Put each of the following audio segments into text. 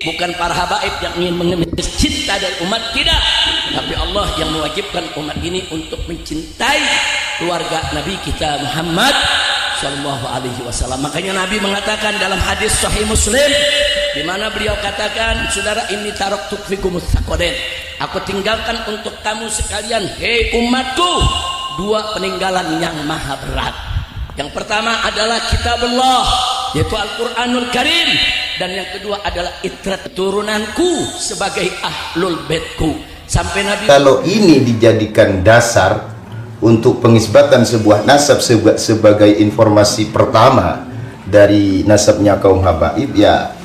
bukan para habaib yang ingin mengemis cinta dari umat, tidak, tapi Allah yang mewajibkan umat ini untuk mencintai keluarga Nabi kita Muhammad Sallallahu Alaihi Wasallam. Makanya Nabi mengatakan dalam hadis Sahih Muslim, di mana beliau katakan, saudara, ini taraktu fikum tsaqalain, aku tinggalkan untuk kamu sekalian, hei umatku, dua peninggalan yang maha berat. Yang pertama adalah kitabullah, yaitu Al-Quranul Karim, dan yang kedua adalah itrat turunanku sebagai ahlul baitku. Sampai Nabi, kalau ini dijadikan dasar untuk pengisbatan sebuah nasab sebagai informasi pertama dari nasabnya kaum habaib, ya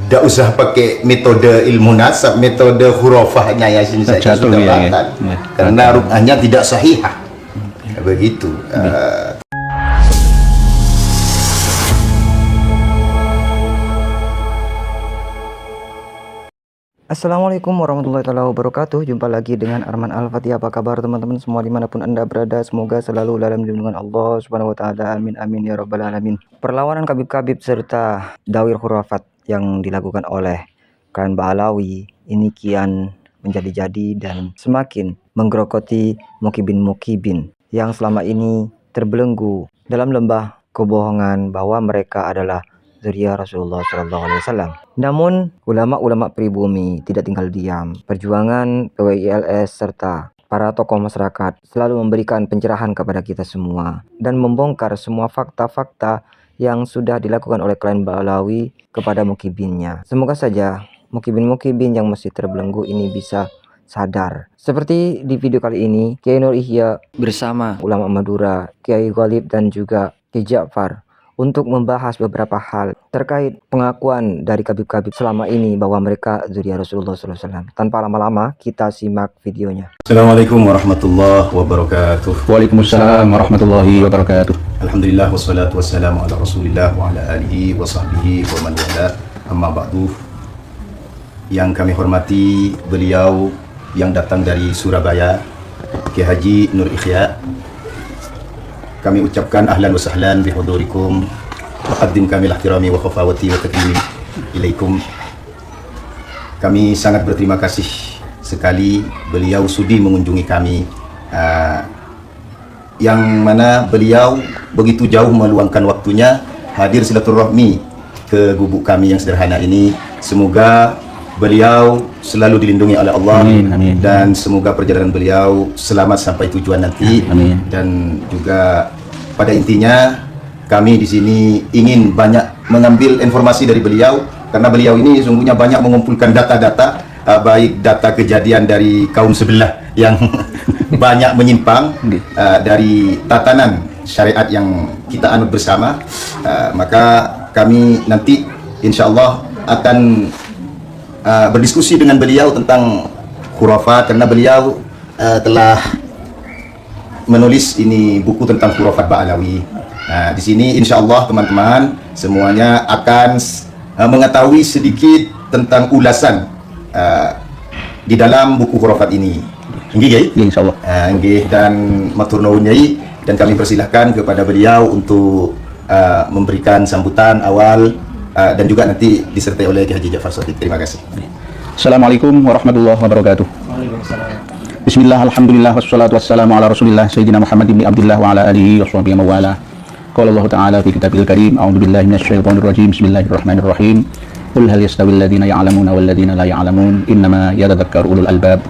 tidak usah pakai metode ilmu nasab, metode hurufahnya Yasin saja sudah batal, karena ruknahnya tidak sahihah. Begitu. Assalamualaikum warahmatullahi wabarakatuh. Jumpa lagi dengan Arman Al-Fatih. Apa kabar teman-teman semua dimanapun anda berada? Semoga selalu dalam lindungan Allah Subhanahu Wa Taala. Amin amin ya rabbal alamin. Perlawanan Khabib-Khabib serta dawir khurafat yang dilakukan oleh klan Ba'alawi ini kian menjadi-jadi dan semakin menggerogoti mukibin-mukibin yang selama ini terbelenggu dalam lembah kebohongan bahwa mereka adalah zuriyah Rasulullah Sallallahu Alaihi Wasallam. Namun ulama-ulama pribumi tidak tinggal diam. Perjuangan PWILS serta para tokoh masyarakat selalu memberikan pencerahan kepada kita semua dan membongkar semua fakta-fakta yang sudah dilakukan oleh klan Ba'alawi kepada mukibinnya. Semoga saja mukibin-mukibin yang masih terbelenggu ini bisa sadar. Seperti di video kali ini, Kiai Nur Ihya bersama ulama Madura, Kiai Ghalib dan juga Kiai Ja'far untuk membahas beberapa hal terkait pengakuan dari Khabib-Khabib selama ini bahwa mereka zuriyah Rasulullah SAW. Tanpa lama-lama, kita simak videonya. Assalamualaikum warahmatullahi wabarakatuh. Waalaikumsalam warahmatullahi wabarakatuh. Alhamdulillah wassalatu wassalamu ala Rasulillah wa ala alihi wa sahbihi wa man wala. Amma ba'du. Yang kami hormati beliau yang datang dari Surabaya, Kiai Haji Nur Ihya. Kami ucapkan ahlan wa sahlan bihudurikum wa qaddim kamil ihtirami wa khafawati wa takrimi ilaikum. Kami sangat berterima kasih sekali beliau sudi mengunjungi kami, yang mana beliau begitu jauh meluangkan waktunya hadir silaturahmi ke gubuk kami yang sederhana ini. Semoga beliau selalu dilindungi oleh Allah. Amin, amin. Dan semoga perjalanan beliau selamat sampai tujuan nanti. Amin. Dan juga pada intinya kami di sini ingin banyak mengambil informasi dari beliau, karena beliau ini sungguhnya banyak mengumpulkan data-data, baik data kejadian dari kaum sebelah yang banyak menyimpang dari tatanan syariat yang kita anut bersama. Maka kami nanti insya Allah akan berdiskusi dengan beliau tentang khurafat, karena beliau telah menulis ini buku tentang khurafat Ba'alawi. Nah, di sini insya Allah teman-teman semuanya akan mengetahui sedikit tentang ulasan di dalam buku khurafat ini. Nggih, Kiai? Insya Allah. Nggih, dan matur nuwun Nyai, dan kami persilahkan kepada beliau untuk memberikan sambutan awal, dan juga nanti disertai oleh Kiai Haji Ja'far Shadiq. Terima kasih. Assalamualaikum warahmatullahi wabarakatuh. Bismillah, alhamdulillah, wassalatu wassalamu ala rasulillah Sayyidina Muhammad ibn Abdullah wa ala alihi wa sahbihi wa wala. Qala Allah Ta'ala fi kitabil karim, a'udzu billahi minasyaitonir rajim, bismillahirrahmanirrahim. Qul hal yastawil ladzina ya'lamuna wal ladzina la ya'lamun, innama yatadhakkaru ulul albab.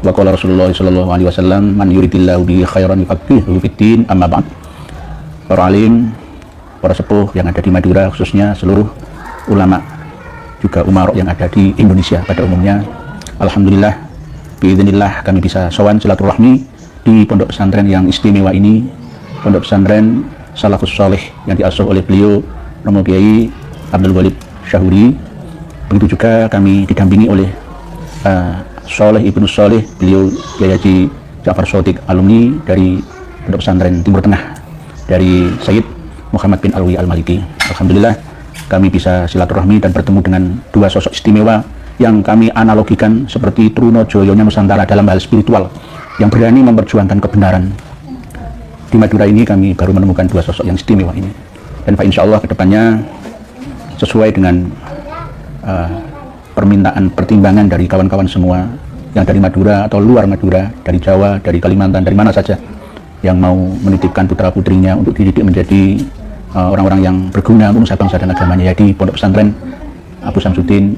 Wa qala Rasulullah sallallahu alaihi wasallam, man yuridillahu bihi khairan yufaqihuhu fid din. Amma ba'd. Para alim, para sepuh yang ada di Madura, khususnya seluruh ulama juga umarok yang ada di Indonesia pada umumnya, alhamdulillah biidznillah kami bisa sowan silaturahmi di pondok pesantren yang istimewa ini, pondok pesantren Salafus Saleh yang diasuh oleh beliau Romo Kiai Abdul Ghalib Syahuri. Begitu juga kami didampingi oleh Saleh Ibnu Saleh, beliau Kiai Haji Ja'far Shadiq, alumni dari pondok pesantren Timur Tengah dari Sayyid Muhammad bin Alwi Al-Maliki. Alhamdulillah kami bisa silaturahmi dan bertemu dengan dua sosok istimewa yang kami analogikan seperti Trunojoyonya Nusantara dalam hal spiritual, yang berani memperjuangkan kebenaran. Di Madura ini kami baru menemukan dua sosok yang istimewa ini, dan insya Allah kedepannya sesuai dengan permintaan pertimbangan dari kawan-kawan semua yang dari Madura atau luar Madura, dari Jawa, dari Kalimantan, dari mana saja yang mau menitipkan putra-putrinya untuk dididik menjadi orang-orang yang berguna untuk nusa bangsa dan agamanya, ya di Pondok Pesantren Abu Samsudin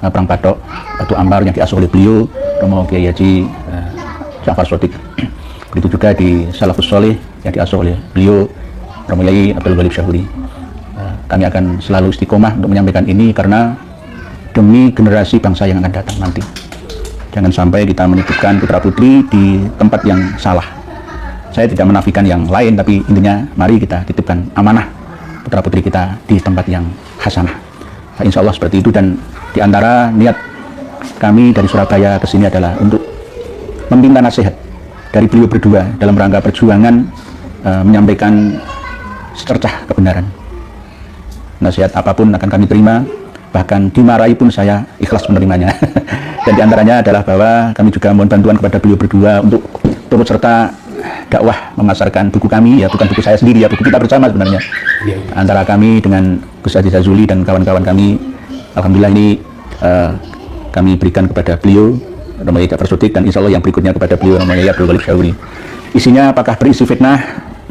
Perang Patok Batu Ampar yang diasuh oleh beliau Romo Kiai Haji Ja'far Shodiq. Begitu juga di Salafus Soleh yang diasuh oleh beliau Romo Kiai Abdul Ghalib Syahuri. Kami akan selalu istiqomah untuk menyampaikan ini karena demi generasi bangsa yang akan datang nanti. Jangan sampai kita menitipkan putra-putri di tempat yang salah. Saya tidak menafikan yang lain, tapi intinya mari kita titipkan amanah putra-putri kita di tempat yang hasanah. Nah, insya Allah seperti itu, dan di antara niat kami dari Surabaya ke sini adalah untuk meminta nasihat dari beliau berdua dalam rangka perjuangan menyampaikan secercah kebenaran. Nasihat apapun akan kami terima, bahkan dimarahi pun saya ikhlas menerimanya. Dan diantaranya adalah bahwa kami juga mohon bantuan kepada beliau berdua untuk turut serta dakwah memasarkan buku kami, ya bukan buku saya sendiri, ya buku kita bersama sebenarnya. Antara kami dengan Gus Adi Zazuli dan kawan-kawan kami, alhamdulillah ini kami berikan kepada beliau Romo Kiai Ja'far Shodiq, dan insya Allah yang berikutnya kepada beliau Romo Kiai Abdul Ghalib Syahuri. Isinya apakah berisi fitnah,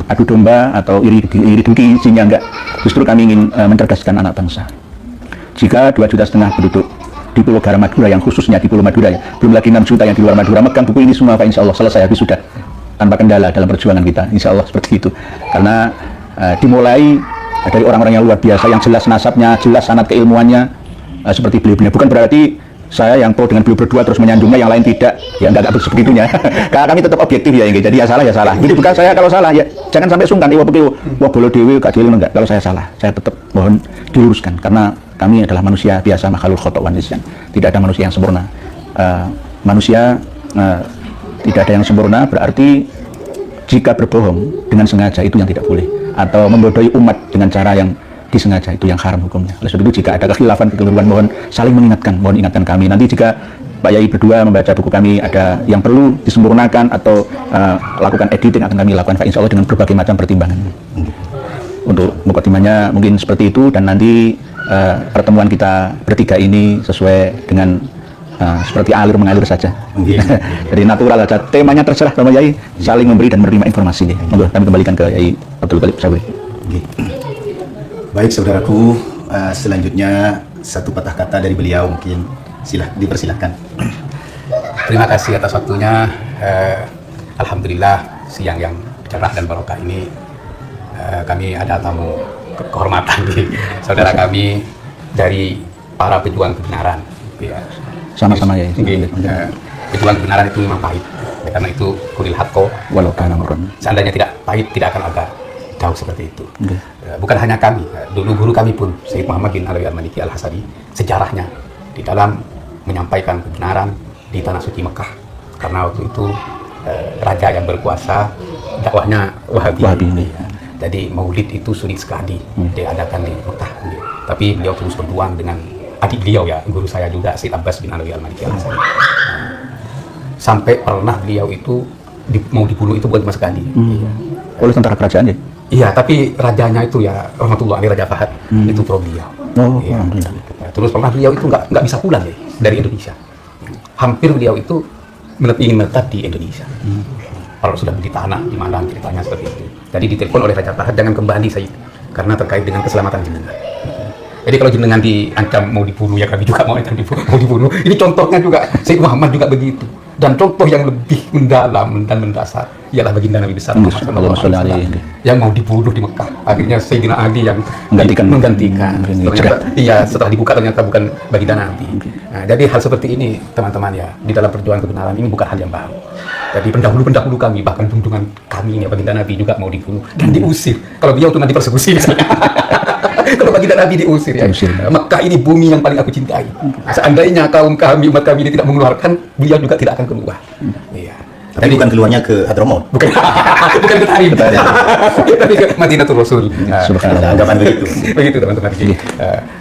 adu domba, atau iri dengki? Isinya enggak. Justru kami ingin mencerdaskan anak bangsa. Jika 2,5 juta penduduk di Pulau Garam Madura, yang khususnya di Pulau Madura, ya, belum lagi 6 juta yang di luar Madura, megang buku ini semua, Pak, insya Allah selesai, habis sudah, tanpa kendala dalam perjuangan kita, insya Allah seperti itu. Karena dimulai dari orang-orang yang luar biasa, yang jelas nasabnya, jelas sanad keilmuannya, seperti beliau-beliau. Bukan berarti saya yang pro dengan beliau berdua terus menyandungnya, yang lain tidak, ya enggak sebegitunya. Karena kami tetap objektif ya, jadi ya salah ya salah. Jadi bukan saya kalau salah ya jangan sampai sungkan, wah bolo dewi gak dewi, enggak. Kalau saya salah, saya tetap mohon diluruskan, karena kami adalah manusia biasa, makhluk khata' wa nisyan. Tidak ada manusia yang sempurna. Manusia tidak ada yang sempurna, berarti jika berbohong dengan sengaja itu yang tidak boleh, atau membodohi umat dengan cara yang disengaja itu yang haram hukumnya. Oleh sebab itu jika ada kekhilafan, kekeliruan, mohon saling mengingatkan, mohon ingatkan kami. Nanti jika Pak Yai berdua membaca buku kami ada yang perlu disempurnakan atau lakukan editing, akan kami lakukan, insya Allah dengan berbagai macam pertimbangan. Untuk mukadimahnya mungkin seperti itu, dan nanti pertemuan kita bertiga ini sesuai dengan seperti alir mengalir saja. Jadi natural saja. Temanya terserah sama Yai, saling memberi dan menerima informasi. Monggo kami kembalikan ke Yai Abdul Ghalib Syahuri. Baik saudaraku, selanjutnya satu patah kata dari beliau, mungkin dipersilahkan. Terima kasih atas waktunya. Alhamdulillah siang yang cerah dan barokah ini kami ada tamu kehormatan di saudara kami dari para pejuang kebenaran. Ya. Sama-sama ya. Pejuang kebenaran itu memang pahit, karena itu kulil hakko walau kana murran. Seandainya tidak pahit, tidak akan ada jauh seperti itu. Bukan hanya kami, dulu guru kami pun Syekh Muhammad bin Alawi Al-Maliki Al-Hasani, sejarahnya di dalam menyampaikan kebenaran di tanah suci Mekah, karena waktu itu raja yang berkuasa dakwahnya Wahabi. Jadi maulid itu sulit sekali diadakan di Mekah. Tapi beliau terus berjuang dengan adik beliau, ya guru saya juga Syekh Abbas bin Alawi Al-Maliki Al-Hasani. Sampai pernah beliau itu mau dibunuh itu bukan cuma sekali. Oleh tentara kerajaan ya? Iya, tapi rajanya itu ya rahmatullah alaihi Raja Fahad itu pro beliau. Ya. Terus pernah beliau itu nggak bisa pulang ya dari Indonesia. Hampir beliau itu ingin menetap di Indonesia. Kalau sudah beli tanah di Malang, ceritanya seperti itu. Jadi ditelepon oleh Raja Fahad, jangan kembali Sayyid, karena terkait dengan keselamatan jenengan. Jadi kalau jenengan diancam mau dibunuh, ya kami juga mau dibunuh. Ini contohnya juga Syekh Muhammad juga begitu. Dan contoh yang lebih mendalam dan mendasar ialah baginda Nabi besar Muhammad SAW yang mau dibunuh di Mekah. Akhirnya Sayyidina Ali yang menggantikan. Ternyata, iya, setelah dibuka ternyata bukan baginda Nabi. Nah, jadi hal seperti ini teman-teman ya, di dalam perjuangan kebenaran ini bukan hal yang baru. Jadi pendahulu kami, bahkan junjungan kami ini baginda Nabi juga mau dibunuh dan diusir. Kalau beliau cuma dipersekusi misalnya. Kalau baginda Nabi diusir ya. Mekah ini bumi yang paling aku cintai. Seandainya kaum kami, umat kami ini tidak mengeluarkan, beliau juga tidak akan keluar. Iya. Tapi bukan keluarnya ke Hadramaut. Bukan ke Tarim. Tapi ke Madinatul Rasul. Subhanallah, anggapan begitu. Begitu teman-teman.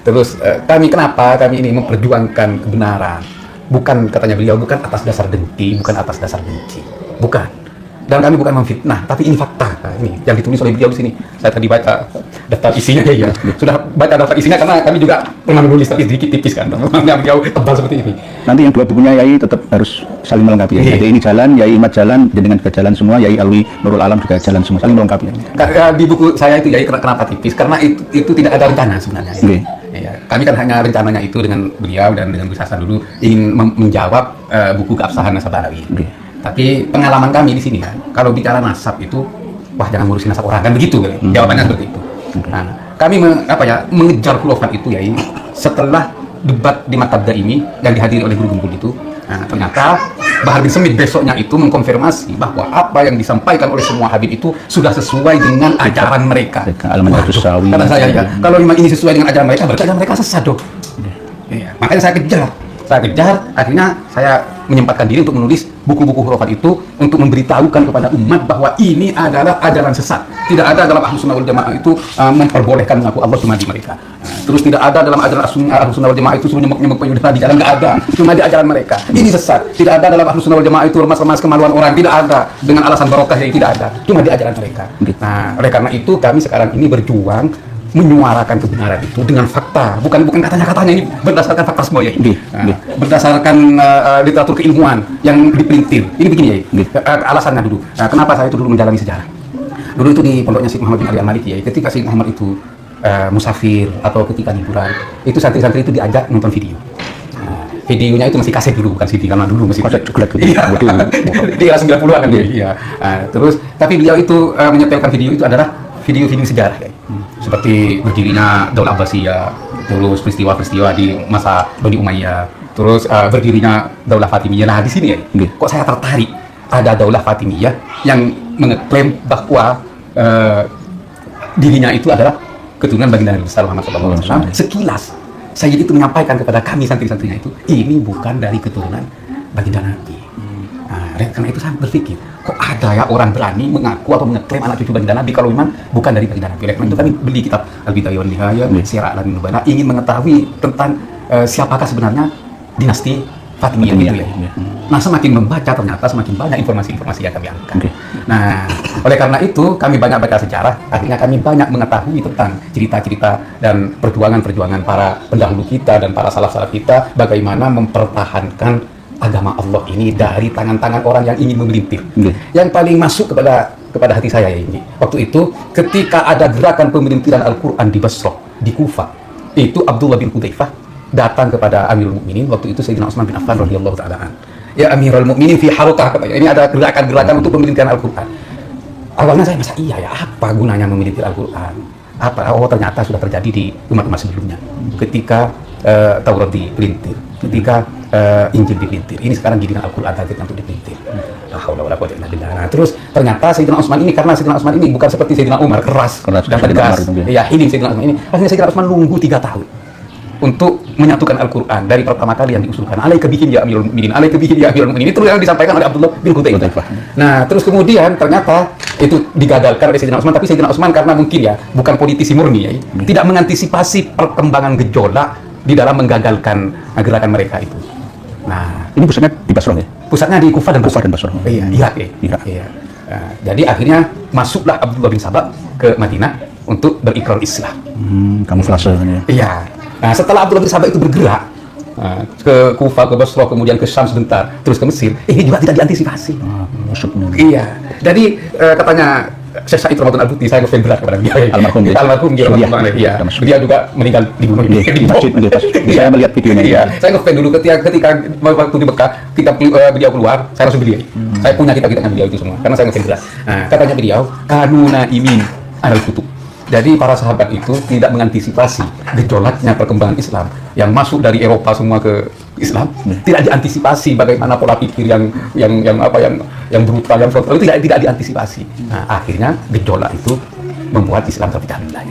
Terus kenapa kami ini memperjuangkan kebenaran? Bukan, katanya beliau, bukan atas dasar dengki, bukan atas dasar benci. Bukan. Dan kami bukan memfitnah, tapi ini fakta. Nah, ini yang ditulis oleh beliau di sini. Saya tadi baca daftar isinya ya. Sudah baca daftar isinya karena kami juga pernah menulis tapi sedikit tipis kan. Yang beliau tebal seperti ini. Nanti yang dua bukunya Yai tetap harus saling melengkapi ya. Jadi ini jalan, Yai Imat jalan, jenengan juga jalan semua, Yai Alwi Nurul Alam juga jalan semua, saling melengkapi. Di buku saya itu Yai kenapa tipis? Karena itu tidak ada rencana sebenarnya. Ya, kami kan hanya rencananya itu dengan beliau dan dengan Gus Hasan dulu ingin menjawab buku keabsahan Nasabarawi. Tapi pengalaman kami di sini kan, kalau bicara nasab itu, wah jangan ngurusin nasab orang kan begitu, jawabannya seperti itu. Nah, kami mengejar khulafat itu ya setelah debat di Maktab Daimi yang dihadiri oleh guru guru itu. Nah, ternyata Bahar bin Semit besoknya itu mengkonfirmasi bahwa apa yang disampaikan oleh semua Habib itu sudah sesuai dengan ajaran mereka. Kata saya ya, kalau memang ini sesuai dengan ajaran mereka, berarti ajaran mereka sesat dong. Ya, makanya saya kejar, akhirnya saya menyempatkan diri untuk menulis buku-buku khurafat itu untuk memberitahukan kepada umat bahwa ini adalah ajaran sesat. Tidak ada dalam Ahlus Sunnah wal Jamaah itu memperbolehkan mengaku Allah cuma di mereka. Terus tidak ada dalam ajaran Ahlus Sunnah wal Jamaah itu suruh nyemek-nyemek payudara di jalan, nggak ada. Cuma di ajaran mereka. Ini sesat. Tidak ada dalam Ahlus Sunnah wal Jamaah itu remas-remas kemaluan orang, tidak ada. Dengan alasan barokah yang tidak ada. Cuma di ajaran mereka. Nah, oleh karena itu kami sekarang ini berjuang menyuarakan kebenaran itu dengan fakta, bukan katanya ini berdasarkan fakta semua ya. Berdasarkan literatur keilmuan yang dipelintir. Ini begini ya. Alasannya dulu. Kenapa saya itu dulu menjalani sejarah? Dulu itu di pondoknya Syekh Muhammad bin Ali Al-Maliki ya. Ketika Syekh Muhammad itu musafir atau ketika liburan, itu santri-santri itu diajak nonton video. Videonya itu masih kaset dulu, bukan CD, karena dulu masih kaset coklat gitu. Di era 90-an kan dia. Iya. Terus tapi beliau itu menyetelkan video itu adalah video-video sejarah ya. Seperti berdirinya Daulah Abbasiyah, terus peristiwa-peristiwa di masa Bani Umayyah, terus berdirinya Daulah Fatimiyah. Nah, di sini ya, kok saya tertarik ada Daulah Fatimiyah yang mengeklaim bahwa dirinya itu adalah keturunan baginda Nabi Muhammad SAW. Sekilas Sayyid itu menyampaikan kepada kami santri-santrinya itu, ini bukan dari keturunan baginda Nabi. Nah, karena itu saya berpikir, kok ada ya orang berani mengaku atau mengeklaim anak cucu baginda Nabi kalau memang bukan dari baginda Nabi. Oleh karena itu kami beli kitab Al-Bidayah wan Nihayah, Syiar A'lamin Nubala, ingin mengetahui tentang siapakah sebenarnya dinasti Fatimiyah itu ya. Nah, semakin membaca ternyata semakin banyak informasi-informasi yang kami angkat. Nah, oleh karena itu kami banyak baca sejarah, akhirnya kami banyak mengetahui tentang cerita-cerita dan perjuangan-perjuangan para pendahulu kita dan para salaf-salaf kita, bagaimana mempertahankan agama Allah ini dari tangan-tangan orang yang ingin memelintir. Yang paling masuk kepada hati saya ya ini, waktu itu ketika ada gerakan pemelintiran Al-Quran di Basrah, di Kufah, itu Abdullah bin Hudzaifah datang kepada Amirul Mukminin, waktu itu Sayyidina Utsman bin Affan radhiyallahu ta'ala an. Ya Amirul Mukminin fi harokah, ini ada gerakan-gerakan untuk pemelintiran Al-Quran. Awalnya saya masa iya ya, apa gunanya memelintir Al-Quran? Oh ternyata sudah terjadi di umat-umat sebelumnya. Ketika Taurat dipelintir, ketika Injil dipelintir, ini sekarang giliran Al-Quran targetnya untuk dipelintir. Nah, terus ternyata Sayyidina Utsman ini, karena Sayyidina Utsman ini bukan seperti Sayyidina Umar keras dan tegas, ya ini Sayyidina Utsman ini, akhirnya Sayyidina Utsman nunggu 3 tahun untuk menyatukan Al-Quran dari pertama kali yang diusulkan, alaika bihi ya Amirul Mukminin, alaika bihi ya Amirul Mukminin, itu yang disampaikan oleh Abdullah bin Hudzaifah. Nah, terus kemudian ternyata itu digagalkan oleh Sayyidina Utsman, tapi Sayyidina Utsman karena mungkin ya bukan politisi murni ya, tidak mengantisipasi perkembangan gejolak di dalam menggagalkan gerakan mereka itu. Nah, ini pusatnya di Basrah ya? Pusatnya di Kufah dan Basrah. Iya, Irak ya. Iya. Jadi akhirnya masuklah Abdullah bin Sabah ke Madinah untuk berikrar Islam. Kamuflase ya. Iya. Nah, setelah Abdullah bin Sabah itu bergerak ke Kufah, ke Basrah, kemudian ke Syam sebentar, terus ke Mesir, ini juga tidak diantisipasi. Iya. Jadi katanya Syekh Said Ramadan Al-Buti, saya ngefans berat kepada dia. Almarhum dia. Iya. Dia juga meninggal dibunuh di masjid. Saya melihat videonya. Iya. Saya ngefans dulu ketika waktu di Mekah, kitab beliau keluar, saya langsung beli. Saya punya kitab-kitabnya beliau itu semua, karena saya ngefans berat. Nah, katanya beliau, kanuna imin alal kutub. Jadi para sahabat itu tidak mengantisipasi gejolaknya perkembangan Islam yang masuk dari Eropa semua ke Islam, tidak diantisipasi bagaimana pola pikir yang brutal, yang frontal itu tidak diantisipasi. Nah, akhirnya gejolak itu membuat Islam terpecah belah.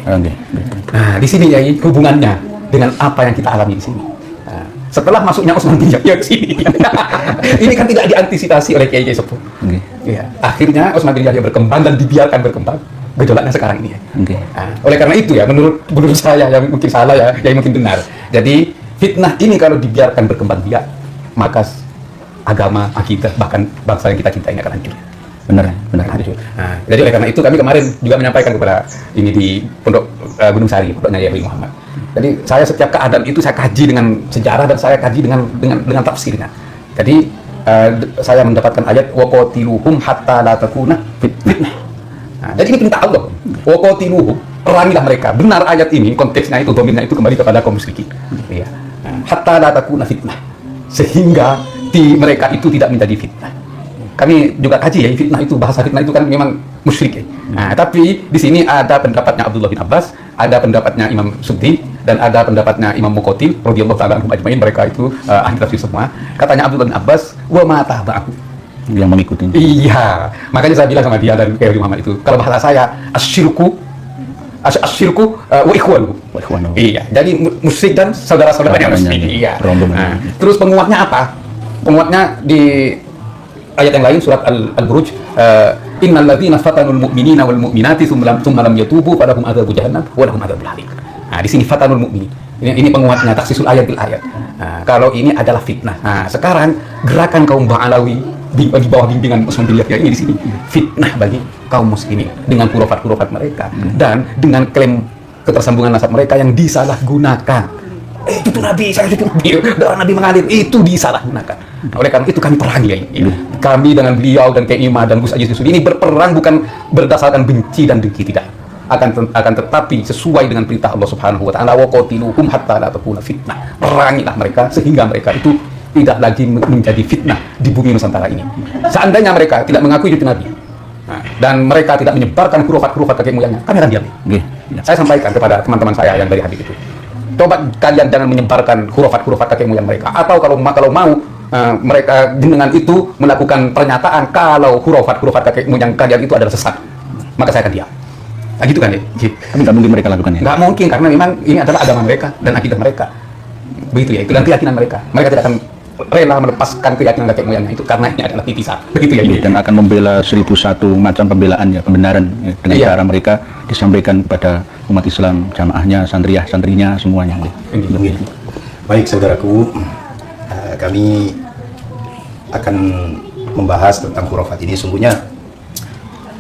Nah, di sini ya hubungannya dengan apa yang kita alami di sini. Nah, setelah masuknya Utsman bin Affan ke sini, ini kan tidak diantisipasi oleh kiai-kiai sepuh. Ya, akhirnya Utsman bin Affan berkembang dan dibiarkan berkembang. Gejolaknya sekarang ini ya. Nah, oleh karena itu ya, menurut saya yang mungkin salah ya, yang mungkin benar. Jadi fitnah ini kalau dibiarkan berkembang biak, maka agama, akidah, bahkan bangsa yang kita cintai ini akan hancur. Benar. Nah, jadi oleh karena itu kami kemarin juga menyampaikan kepada ini di Pondok Gunung Sari, Pondoknya Yai Muhammad. Jadi saya setiap keadaan itu saya kaji dengan sejarah dan saya kaji dengan tafsirnya. Jadi saya mendapatkan ayat waqatiluhum hatta la takuna fitnah. Nah, jadi ini perintah Allah. Waqatiluhum, perangilah mereka. Benar ayat ini konteksnya itu dominnya itu kembali kepada kaum musyrikin. Iya. Hatta la takuna fitnah. Sehingga mereka itu tidak menjadi fitnah. Kami juga kaji ya, fitnah itu, bahasa fitnah itu kan memang musyrik ya. Nah, tapi di sini ada pendapatnya Abdullah bin Abbas, ada pendapatnya Imam Suddi, dan ada pendapatnya Imam Muqatil radhiyallahu ta'ala anhum ajmain. Mereka itu ahli tafsir semua. Katanya Abdullah bin Abbas, wa ma tabahu, yang mengikuti. Iya, makanya saya bilang sama dia dan Kiai Muhammad itu, kalau bahasa saya asyirku wa ikhwanuhu. Iya, jadi musyrik dan saudara-saudaranya musyrik. Iya. Nah, terus penguatnya apa? Penguatnya di ayat yang lain surat Al-Buruj, innal ladzina fatanul mu'minina wal mu'minati tsumma lam yatubu falahum adzabu jahannam wa lahum adzabul hariq. Nah, di sini fatanul mu'minin. Ini penguatnya taksisul ayat bil ayat. Nah, kalau ini adalah fitnah. Nah, sekarang gerakan kaum Ba'alawi di bawah bimbingan Usman bin Yahya ini di sini fitnah bagi kaum muslimin dengan khurafat mereka dan dengan klaim ketersambungan nasab mereka yang disalahgunakan. Itu tuh Nabi, saya itu darah Nabi mengalir, itu disalahgunakan. Nah, oleh karena itu kami perang ya. Kami dengan beliau dan Kiai Imam dan Gus Aziz Yusuf ini berperang bukan berdasarkan benci dan dengki, tidak. Akan tetapi sesuai dengan perintah Allah Subhanahu wa taala, waqatiluhum hatta la takuna fitnah. Perangilah mereka sehingga mereka itu tidak lagi menjadi fitnah di bumi Nusantara ini. Seandainya mereka tidak mengakui itu Nabi, dan mereka tidak menyebarkan khurafat kakek moyangnya, kami akan diam. Saya sampaikan kepada teman-teman saya yang dari Habib itu, coba kalian jangan menyebarkan khurafat kakek moyang mereka, atau kalau mau mereka dengan itu melakukan pernyataan kalau khurafat kakek moyang kalian itu adalah sesat, maka saya akan diam. Nah, gitu kan ya? Tapi nggak mungkin mereka lakukan ya? Nggak mungkin, karena memang ini adalah agama mereka dan akidah mereka. Begitu ya, itu dan keyakinan mereka. Mereka tidak akan rela melepaskan keyakinan kakek moyangnya itu karena ini adalah titisan. Begitu ya? Dan akan membela 1001 macam pembelaan ya, pembenaran ya, dengan cara mereka disampaikan kepada umat Islam, jamaahnya, santrinya, semuanya. Baik saudaraku, kami akan membahas tentang khurafat ini. Sungguhnya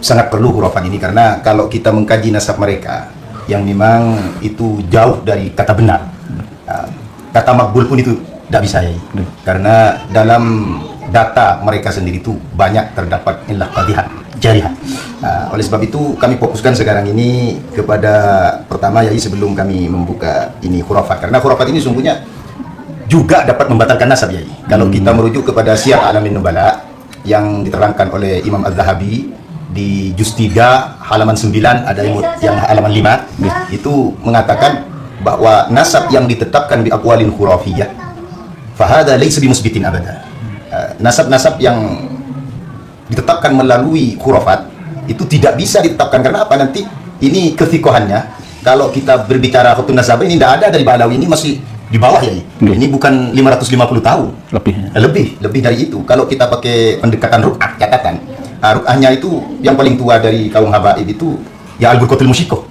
sangat perlu khurafat ini, karena kalau kita mengkaji nasab mereka yang memang itu jauh dari kata benar, kata makbul pun itu tidak bisa ya, karena dalam data mereka sendiri itu banyak terdapat ilah qadhihat jarihat. Oleh sebab itu kami fokuskan sekarang ini kepada pertama yaitu sebelum kami membuka ini khurafat, karena khurafat ini sungguhnya juga dapat membatalkan nasab ya. Kalau kita merujuk kepada Syiar A'lamin Nubala yang diterangkan oleh Imam Az-Zahabi di juz 3 halaman 9, ada yang halaman 5 itu mengatakan bahwa nasab yang ditetapkan bi aqwalin khurafiyah fahada laysa bimusbitin abada. Nasab-nasab yang ditetapkan melalui khurafat itu tidak bisa ditetapkan, karena apa? Nanti ini kethikohannya, kalau kita berbicara khutun nasab ini tidak ada dari Ba'alawi, ini masih di bawah ya. Ini bukan 550 tahun. Lebih dari itu. Kalau kita pakai pendekatan ruk'ah, catatan. Ruk'ahnya itu yang paling tua dari kaum Habaib itu ya Al-Burqatul Musyikoh.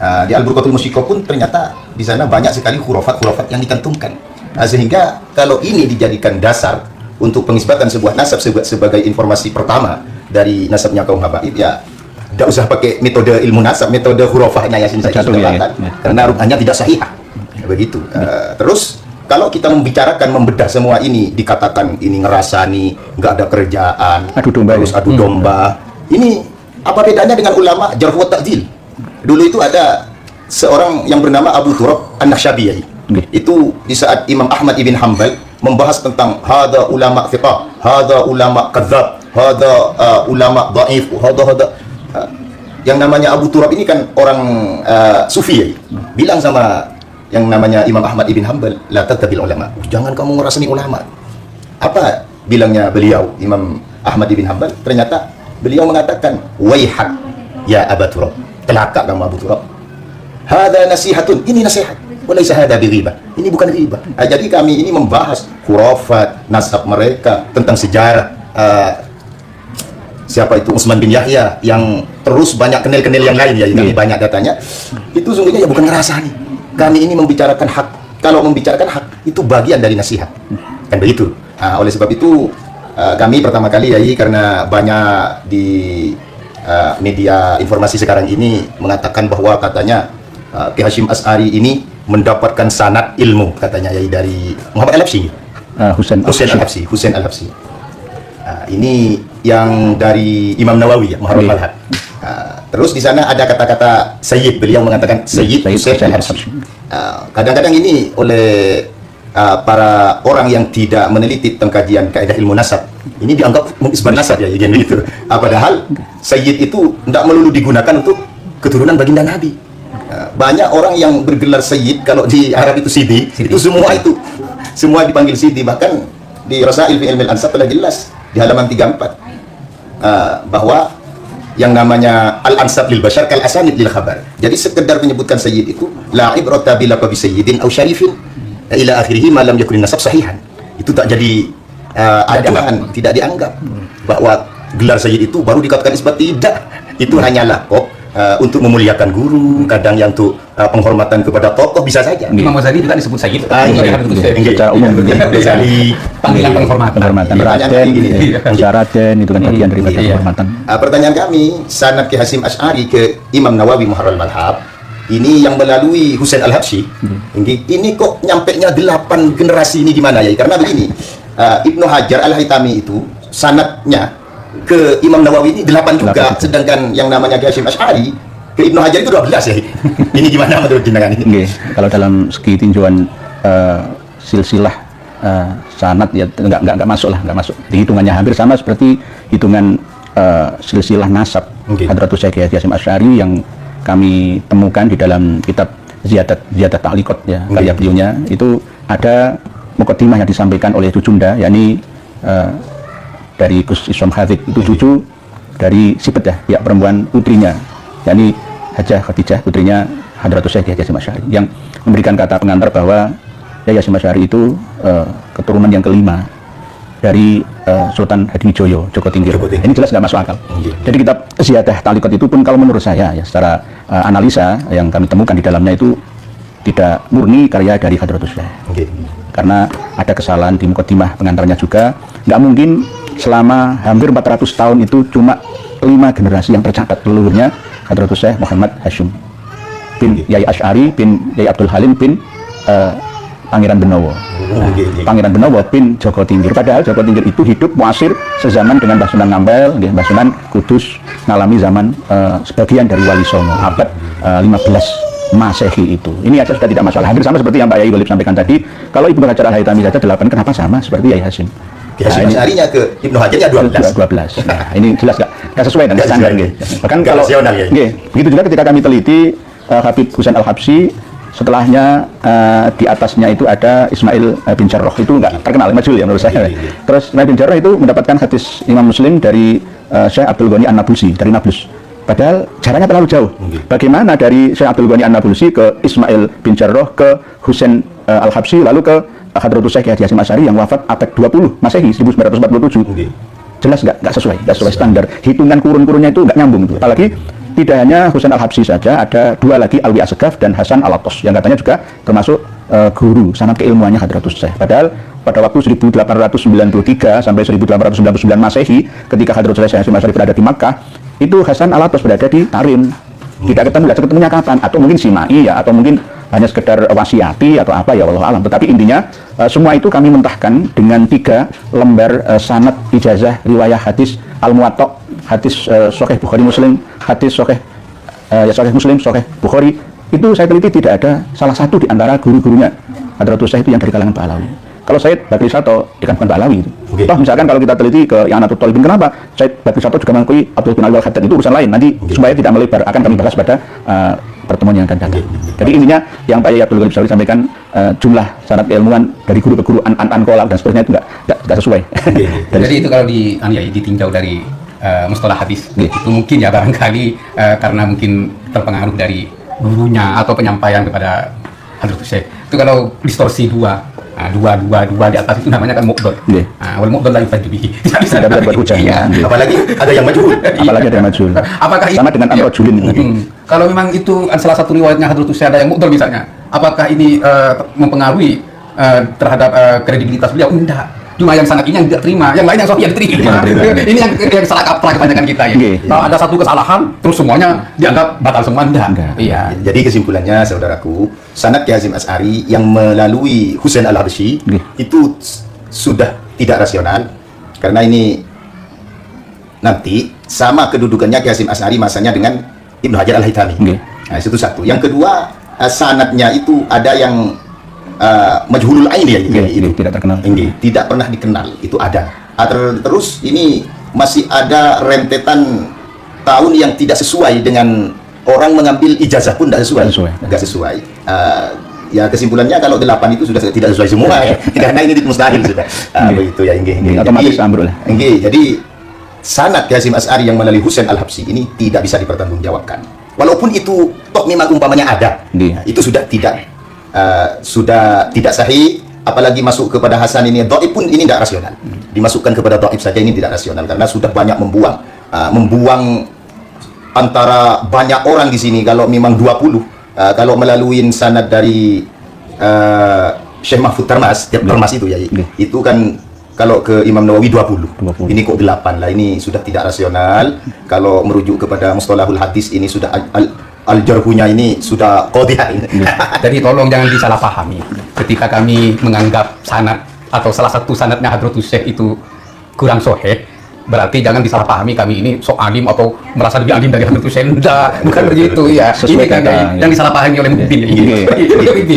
Di Al-Burqatul Musyikoh pun ternyata di sana banyak sekali khurafat yang dicantumkan. Sehingga kalau ini dijadikan dasar untuk pengisbatan sebuah nasab sebagai informasi pertama dari nasabnya kaum Habaib, ya tidak usah pakai metode ilmu nasab, metode khurafahnya Yasin saya katakan, karena ruk'ahnya tidak sahih. Begitu. Terus kalau kita membicarakan membedah semua ini, dikatakan ini ngerasani, nggak ada kerjaan, adu domba. Ini apa bedanya dengan ulama jarh wa ta'dil? Dulu itu ada seorang yang bernama Abu Turab An-Nakhshabiyyi. Itu di saat Imam Ahmad ibn Hanbal membahas tentang hada ulama thiqah, hada ulama kadzab, hada ulama dhaif, hada yang namanya Abu Turab ini kan orang sufi ya. Bilang sama yang namanya Imam Ahmad ibn Hanbal, la tattabil ulama, jangan kamu ngerasani ulama. Apa bilangnya beliau Imam Ahmad ibn Hanbal? Ternyata beliau mengatakan, waihak ya Abu Turab, celaka kamu Abu Turab, hada nasihatun, ini nasihat, walaysa hada bighibah, ini bukan ghibah. Jadi kami ini membahas khurafat, nasab mereka, tentang sejarah siapa itu Utsman bin Yahya, yang terus banyak kenal-kenal yang lain ya, kami banyak datanya. Itu sungguhnya ya bukan ngerasani. Kami ini membicarakan hak. Kalau membicarakan hak itu bagian dari nasihat, kan begitu. Oleh sebab itu kami pertama kali Yai, karena banyak di media informasi sekarang ini mengatakan bahwa katanya Kiai Hasyim Asy'ari ini mendapatkan sanad ilmu katanya Yai dari Muhammad Al-Habsyi. Husain Al-Habsyi. Ini yang dari Imam Nawawi ya, Muharrar Al-Malhad. Terus di sana ada kata-kata Sayyid, beliau mengatakan Sayyid Husain Al-Habsyi. Kadang-kadang ini oleh para orang yang tidak meneliti tentang kajian kaidah ilmu nasab, ini dianggap isbat nasab ya, jadi gitu. Padahal Sayyid itu tidak melulu digunakan untuk keturunan baginda Nabi. Banyak orang yang bergelar Sayyid, kalau di Arab itu Sidi, itu semua dipanggil Sidi. Bahkan di Rasail fi Ilmil Ansab telah jelas di halaman 34 bahwa yang namanya al-ansab lil bashar kal asanid lil khabar. Jadi sekedar menyebutkan sayyid itu la ibrata bi laqabi sayyidin aw syarifin ila akhirih ma lam yakun nasab sahihan. Itu tak jadi acuan, tidak dianggap bahwa gelar sayyid itu baru dikatakan isbat, tidak. Itu hanyalah kok untuk memuliakan guru, kadang yang untuk penghormatan kepada tokoh bisa saja. Imam Ghazali juga disebut sayyid. Secara umum Ghazali Panggilan penghormatan. Raden, Raden itu kan bagian daripada penghormatan. Pertanyaan kami, sanad Kiai Hasyim Asy'ari ke Imam Nawawi Muharrar Al-Malhad ini yang melalui Husain Al-Habsyi, ini kok nyampenya 8 generasi ini gimana ya? Karena begini, Ibnu Hajar Al-Haytami itu sanadnya ke Imam Nawawi ini 8 juga, sedangkan yang namanya Kiai Hasyim Asy'ari ke Ibnu Hajar itu 12 ya. Ini gimana menurut jenengan ini? Kalau dalam segi tinjauan silsilah sanad ya nggak masuk lah, nggak masuk. Hitungannya hampir sama seperti hitungan silsilah nasab Hadratus Syekh Kiai Hasyim Asy'ari yang kami temukan di dalam kitab Ziyadat Ta'liqat ya, karya beliaunya. Itu ada muqaddimah yang disampaikan oleh cucunda, yakni dari Gus Islam Khatib, itu cucu dari Sibet ya, pihak perempuan putrinya, yakni Hajah Khadijah, putrinya Hadratus Syekh Kiai Hasyim Asy'ari, yang memberikan kata pengantar bahwa Kiai Hasyim Asy'ari itu keturunan yang kelima dari Sultan Hadijoyo Joko Tingkir. Ini jelas nggak masuk akal. Jadi kitab Ziyadah Ta'liqat itu pun kalau menurut saya ya, secara analisa yang kami temukan di dalamnya itu tidak murni karya dari Hadratus Syekh. Karena ada kesalahan di muqaddimah pengantarnya juga. Nggak mungkin selama hampir 400 tahun itu cuma 5 generasi yang tercatat leluhurnya Hadratus Syekh Muhammad Hasyim bin Yai Asy'ari bin Yai Abdul Halim bin Pangeran Benowo. Pangeran Benowo bin Joko Tingkir. Padahal Joko Tingkir itu hidup muasir sezaman dengan Mbah Sunan Ngampel, Mbah Sunan Kudus ngalami zaman sebagian dari Wali Songo abad 15 Masehi itu. Ini aja sudah tidak masalah. Hampir sama seperti yang Pak Yai Golib sampaikan tadi. Kalau Ibnu Hajar Al-Haytami saja 8, kenapa sama seperti Yai Hasyim? Kiai Hasyim Asy'arinya ke Ibnu Hajarnya 12. Nah, ini jelas nggak sesuai dan nggak standar nggih. Bahkan kalau begitu juga ketika kami teliti Habib Husain Al-Habsyi, setelahnya di atasnya itu ada Ismail bin Jarrah, itu nggak terkenal, majhul ya menurut saya. Terus Ismail bin Jarrah itu mendapatkan hadis Imam Muslim dari Syekh Abdul Ghani An-Nablusi dari Nablus. Padahal jaraknya terlalu jauh. Bagaimana dari Syekh Abdul Ghani An-Nablusi ke Ismail bin Jarrah ke Husain Al-Habsyi lalu ke Hadratus Syekh Kiai Hasyim Asy'ari yang wafat abad 20 Masehi 1947. Jelas nggak sesuai standar. Hitungan kurun-kurunnya itu nggak nyambung. Apalagi tidak hanya Husain Al-Habsyi saja, ada 2 lagi, Alwi Asgaf dan Hasan Al-Attas yang katanya juga termasuk guru sanad keilmuannya Hadratus Syekh. Padahal pada waktu 1893 sampai 1899 Masehi, ketika Hadratus Syekh Hasyim Asy'ari berada di Makkah, itu Hasan Al-Attas berada di Tarim. Tidak ketemunya kapan, atau mungkin simai ya, atau mungkin hanya sekedar wasiati atau apa ya, wallahu alam. Tetapi intinya semua itu kami mentahkan dengan 3 lembar sanad ijazah riwayah hadis Al-Muwatta, hadis Sahih Bukhari Muslim, hadis Sahih Sahih Muslim, Sahih Bukhari. Itu saya teliti tidak ada salah satu di antara guru-gurunya Hadratus Syekh itu yang dari kalangan Pahlawi. Kalau Said Bakri Sato, ya kan bukan Pahlawi itu. Toh misalkan kalau kita teliti ke I'anatul Thalibin, kenapa Said Bakri Sato juga mengakui Abdul bin Al-Haddad, itu urusan lain. Nanti supaya tidak melebar akan kami bahas pada pertemuan yang akan datang. Jadi intinya yang Pak Yai Abdul Ghalib sampaikan, jumlah sanad ilmuwan dari guru ke guru, an kolak dan seterusnya itu nggak sesuai. Jadi itu kalau ditinjau dari mustalah hadis, itu mungkin ya barangkali karena mungkin terpengaruh dari gurunya atau penyampaian kepada Hadratus Syekh. Itu kalau distorsi dua di atas itu namanya kan muqdad. Wal muqdad la yufadu bihi. Tidak bisa buat hujah. Apalagi ada yang majhul. Apakah sama dengan An-Rajulin. Kalau memang itu salah satu riwayatnya Hadratus Syekh ada yang muqdad misalnya, apakah ini mempengaruhi terhadap kredibilitas beliau? Enggak. Cuma yang sanad ini yang tidak terima, yang lain yang sahih yang diterima. Ini yang salah kaprah kebanyakan kita ya. Kalau ada satu kesalahan, terus semuanya dianggap batal semua, enggak. Iya. Jadi kesimpulannya saudaraku, sanad Ki Hasyim Asy'ari yang melalui Husain Al-Habsyi itu sudah tidak rasional, karena ini nanti sama kedudukannya Ki Hasyim Asy'ari masanya dengan Ibnu Hajar Al-Haytami. Nah, itu satu. Yang kedua, sanadnya itu ada yang majhulul ain ya, itu tidak terkenal. Tidak pernah dikenal, itu ada. Terus ini masih ada rentetan tahun yang tidak sesuai dengan orang mengambil ijazah pun tidak sesuai. Ya kesimpulannya kalau 8 itu sudah tidak sesuai semua ya. Karena ini mustahil sudah. Begitu ya, otomatis ambruk lah. Jadi sanad Ki Hasyim Asy'ari yang melalui Husain Al-Habsyi ini tidak bisa dipertanggungjawabkan. Walaupun itu toh memang umpamanya ada, itu sudah tidak sahih, apalagi masuk kepada Hasan ini dhaif pun ini tidak rasional. Dimasukkan kepada dhaif saja ini tidak rasional karena sudah banyak membuang antara banyak orang di sini. Kalau memang 20, kalau melalui sanad dari Syekh Mahfud Termas itu ya, itu kan kalau ke Imam Nawawi 20. Ini kok 8 lah, ini sudah tidak rasional. Kalau merujuk kepada mustalahul hadis ini sudah al-jarhunya ini sudah qadhiyah. Jadi tolong jangan disalahpahami. Ketika kami menganggap sanad atau salah satu sanadnya Hadratus Syekh itu kurang sahih, berarti jangan disalahpahami kami ini sok alim atau merasa lebih alim dari Hadratus Syekh. Bukan begitu ya. Ini kan yang disalahpahami oleh Mu'min.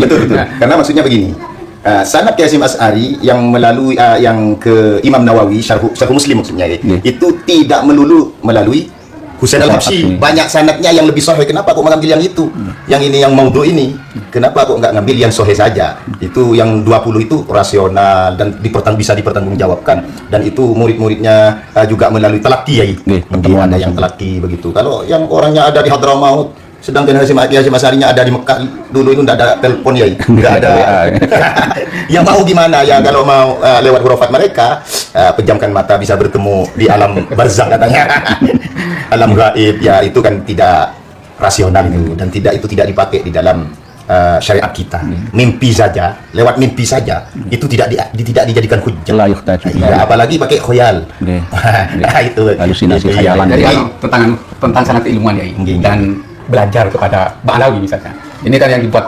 Betul. Karena maksudnya begini. Sanad Ki Hasyim Asy'ari yang melalui yang ke Imam Nawawi Syarh Muslim maksudnya itu tidak melulu melalui Husain Al-Habsyi. Banyak sanadnya yang lebih sahih. Kenapa kok mengambil yang itu? Yang ini yang maudhu ini. Kenapa kok nggak ngambil yang sahih saja? Itu yang 20 itu rasional dan bisa dipertanggungjawabkan. Dan itu murid-muridnya juga melalui talaqi ya. Ada yang talaqi begitu. Kalau yang orangnya ada di Hadramaut, sedangkan Ki Hasyim Asy'arinya ada di Mekah, dulu itu tidak ada telepon ya, tidak ada. Yang mau gimana ya, kalau mau lewat hurufat mereka, pejamkan mata bisa bertemu di alam barzakh katanya. Alam gaib ya, itu kan tidak rasional itu, dan itu tidak dipakai di dalam syariat kita. Mimpi saja, lewat mimpi saja itu tidak dijadikan hujjah. Ya, apalagi pakai khoyal. Itu halusinasi khayalan. Jadi tentang sanad keilmuan ya, dan belajar kepada Ba'alawi misalnya. Ini kan yang dibuat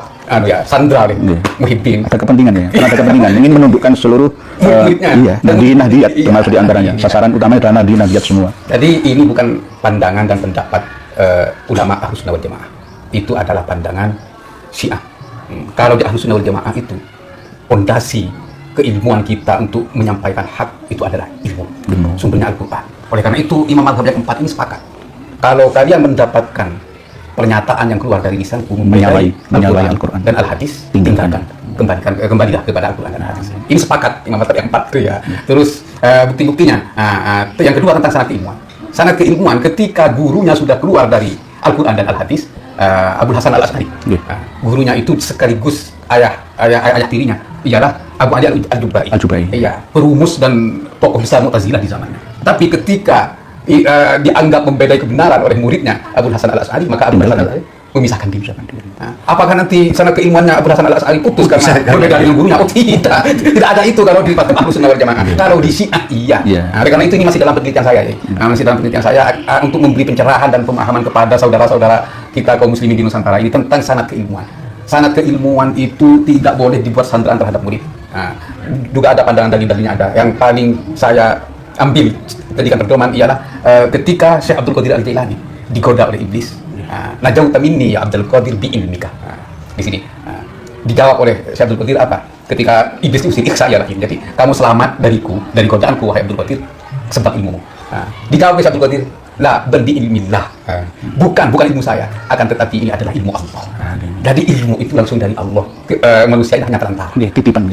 sandra oleh Muhyiddin. Ada kepentingan ya, karena ada kepentingan ingin menundukkan seluruh nahdiyat termasuk diantaranya. Sasaran utamanya adalah nahdiyat semua. Jadi ini bukan pandangan dan pendapat ulama Ahlus Sunnah wal Jamaah. Itu adalah pandangan Syiah. Kalau di Ahlus Sunnah wal Jamaah itu fondasi keilmuan kita untuk menyampaikan hak itu adalah ilmu. Sumbernya Al-Qur'an. Oleh karena itu Imam Mazhab yang keempat ini sepakat. Kalau kalian mendapatkan pernyataan yang keluar dari lisanku menyalahi Al-Quran dan Al-Hadis, kembalilah kepada Al-Quran dan Al-Hadis. Ini sepakat Imam Mazhab yang keempat itu ya. Terus bukti-buktinya, yang kedua tentang sanad keilmuan. Sanad keilmuan ketika gurunya sudah keluar dari Al-Quran dan Al-Hadis, Abul Hasan Al-Asy'ari, gurunya itu sekaligus ayah tirinya ialah Abu Ali Al-Jubai. Iya, perumus dan tokoh besar Mu'tazilah di zamannya. Tapi ketika dianggap membedai kebenaran oleh muridnya Abul Hasan Al-Asy'ari, maka Abul Hasan Al-Asy'ari memisahkan diri. Apakah nanti sanad keilmuannya Abul Hasan Al-Asy'ari putus karena berbeda dengan gurunya? Oh tidak, tidak ada itu kalau di Ahlus Sunnah wal Jamaah. Kalau di Syiah iya. Karena itu ini masih dalam penelitian saya ya. Masih dalam penelitian saya untuk memberi pencerahan dan pemahaman kepada saudara-saudara kita kaum muslimin di Nusantara ini tentang sanad keilmuan. Sanad keilmuan itu tidak boleh dibuat sandaran terhadap murid. Juga ada pandangan dalil-dalilnya ada. Yang paling saya ambil jadikan pedoman ialah ketika Syekh Abdul Qadir Al-Jailani digoda oleh iblis. Najauta minni ya Abdul Qadir bi ilmika. Di sini dijawab oleh Syekh Abdul Qadir apa? Ketika iblis diusir, saya lagi. Jadi kamu selamat dariku, dari godaanku wahai Abdul Qadir sebab ilmu. Dijawab oleh Syekh Abdul Qadir, la bal bi ilmillah. Bukan ilmu saya, akan tetapi ini adalah ilmu Allah. Jadi ilmu itu langsung dari Allah. Manusia ini hanya perantara. Titipan.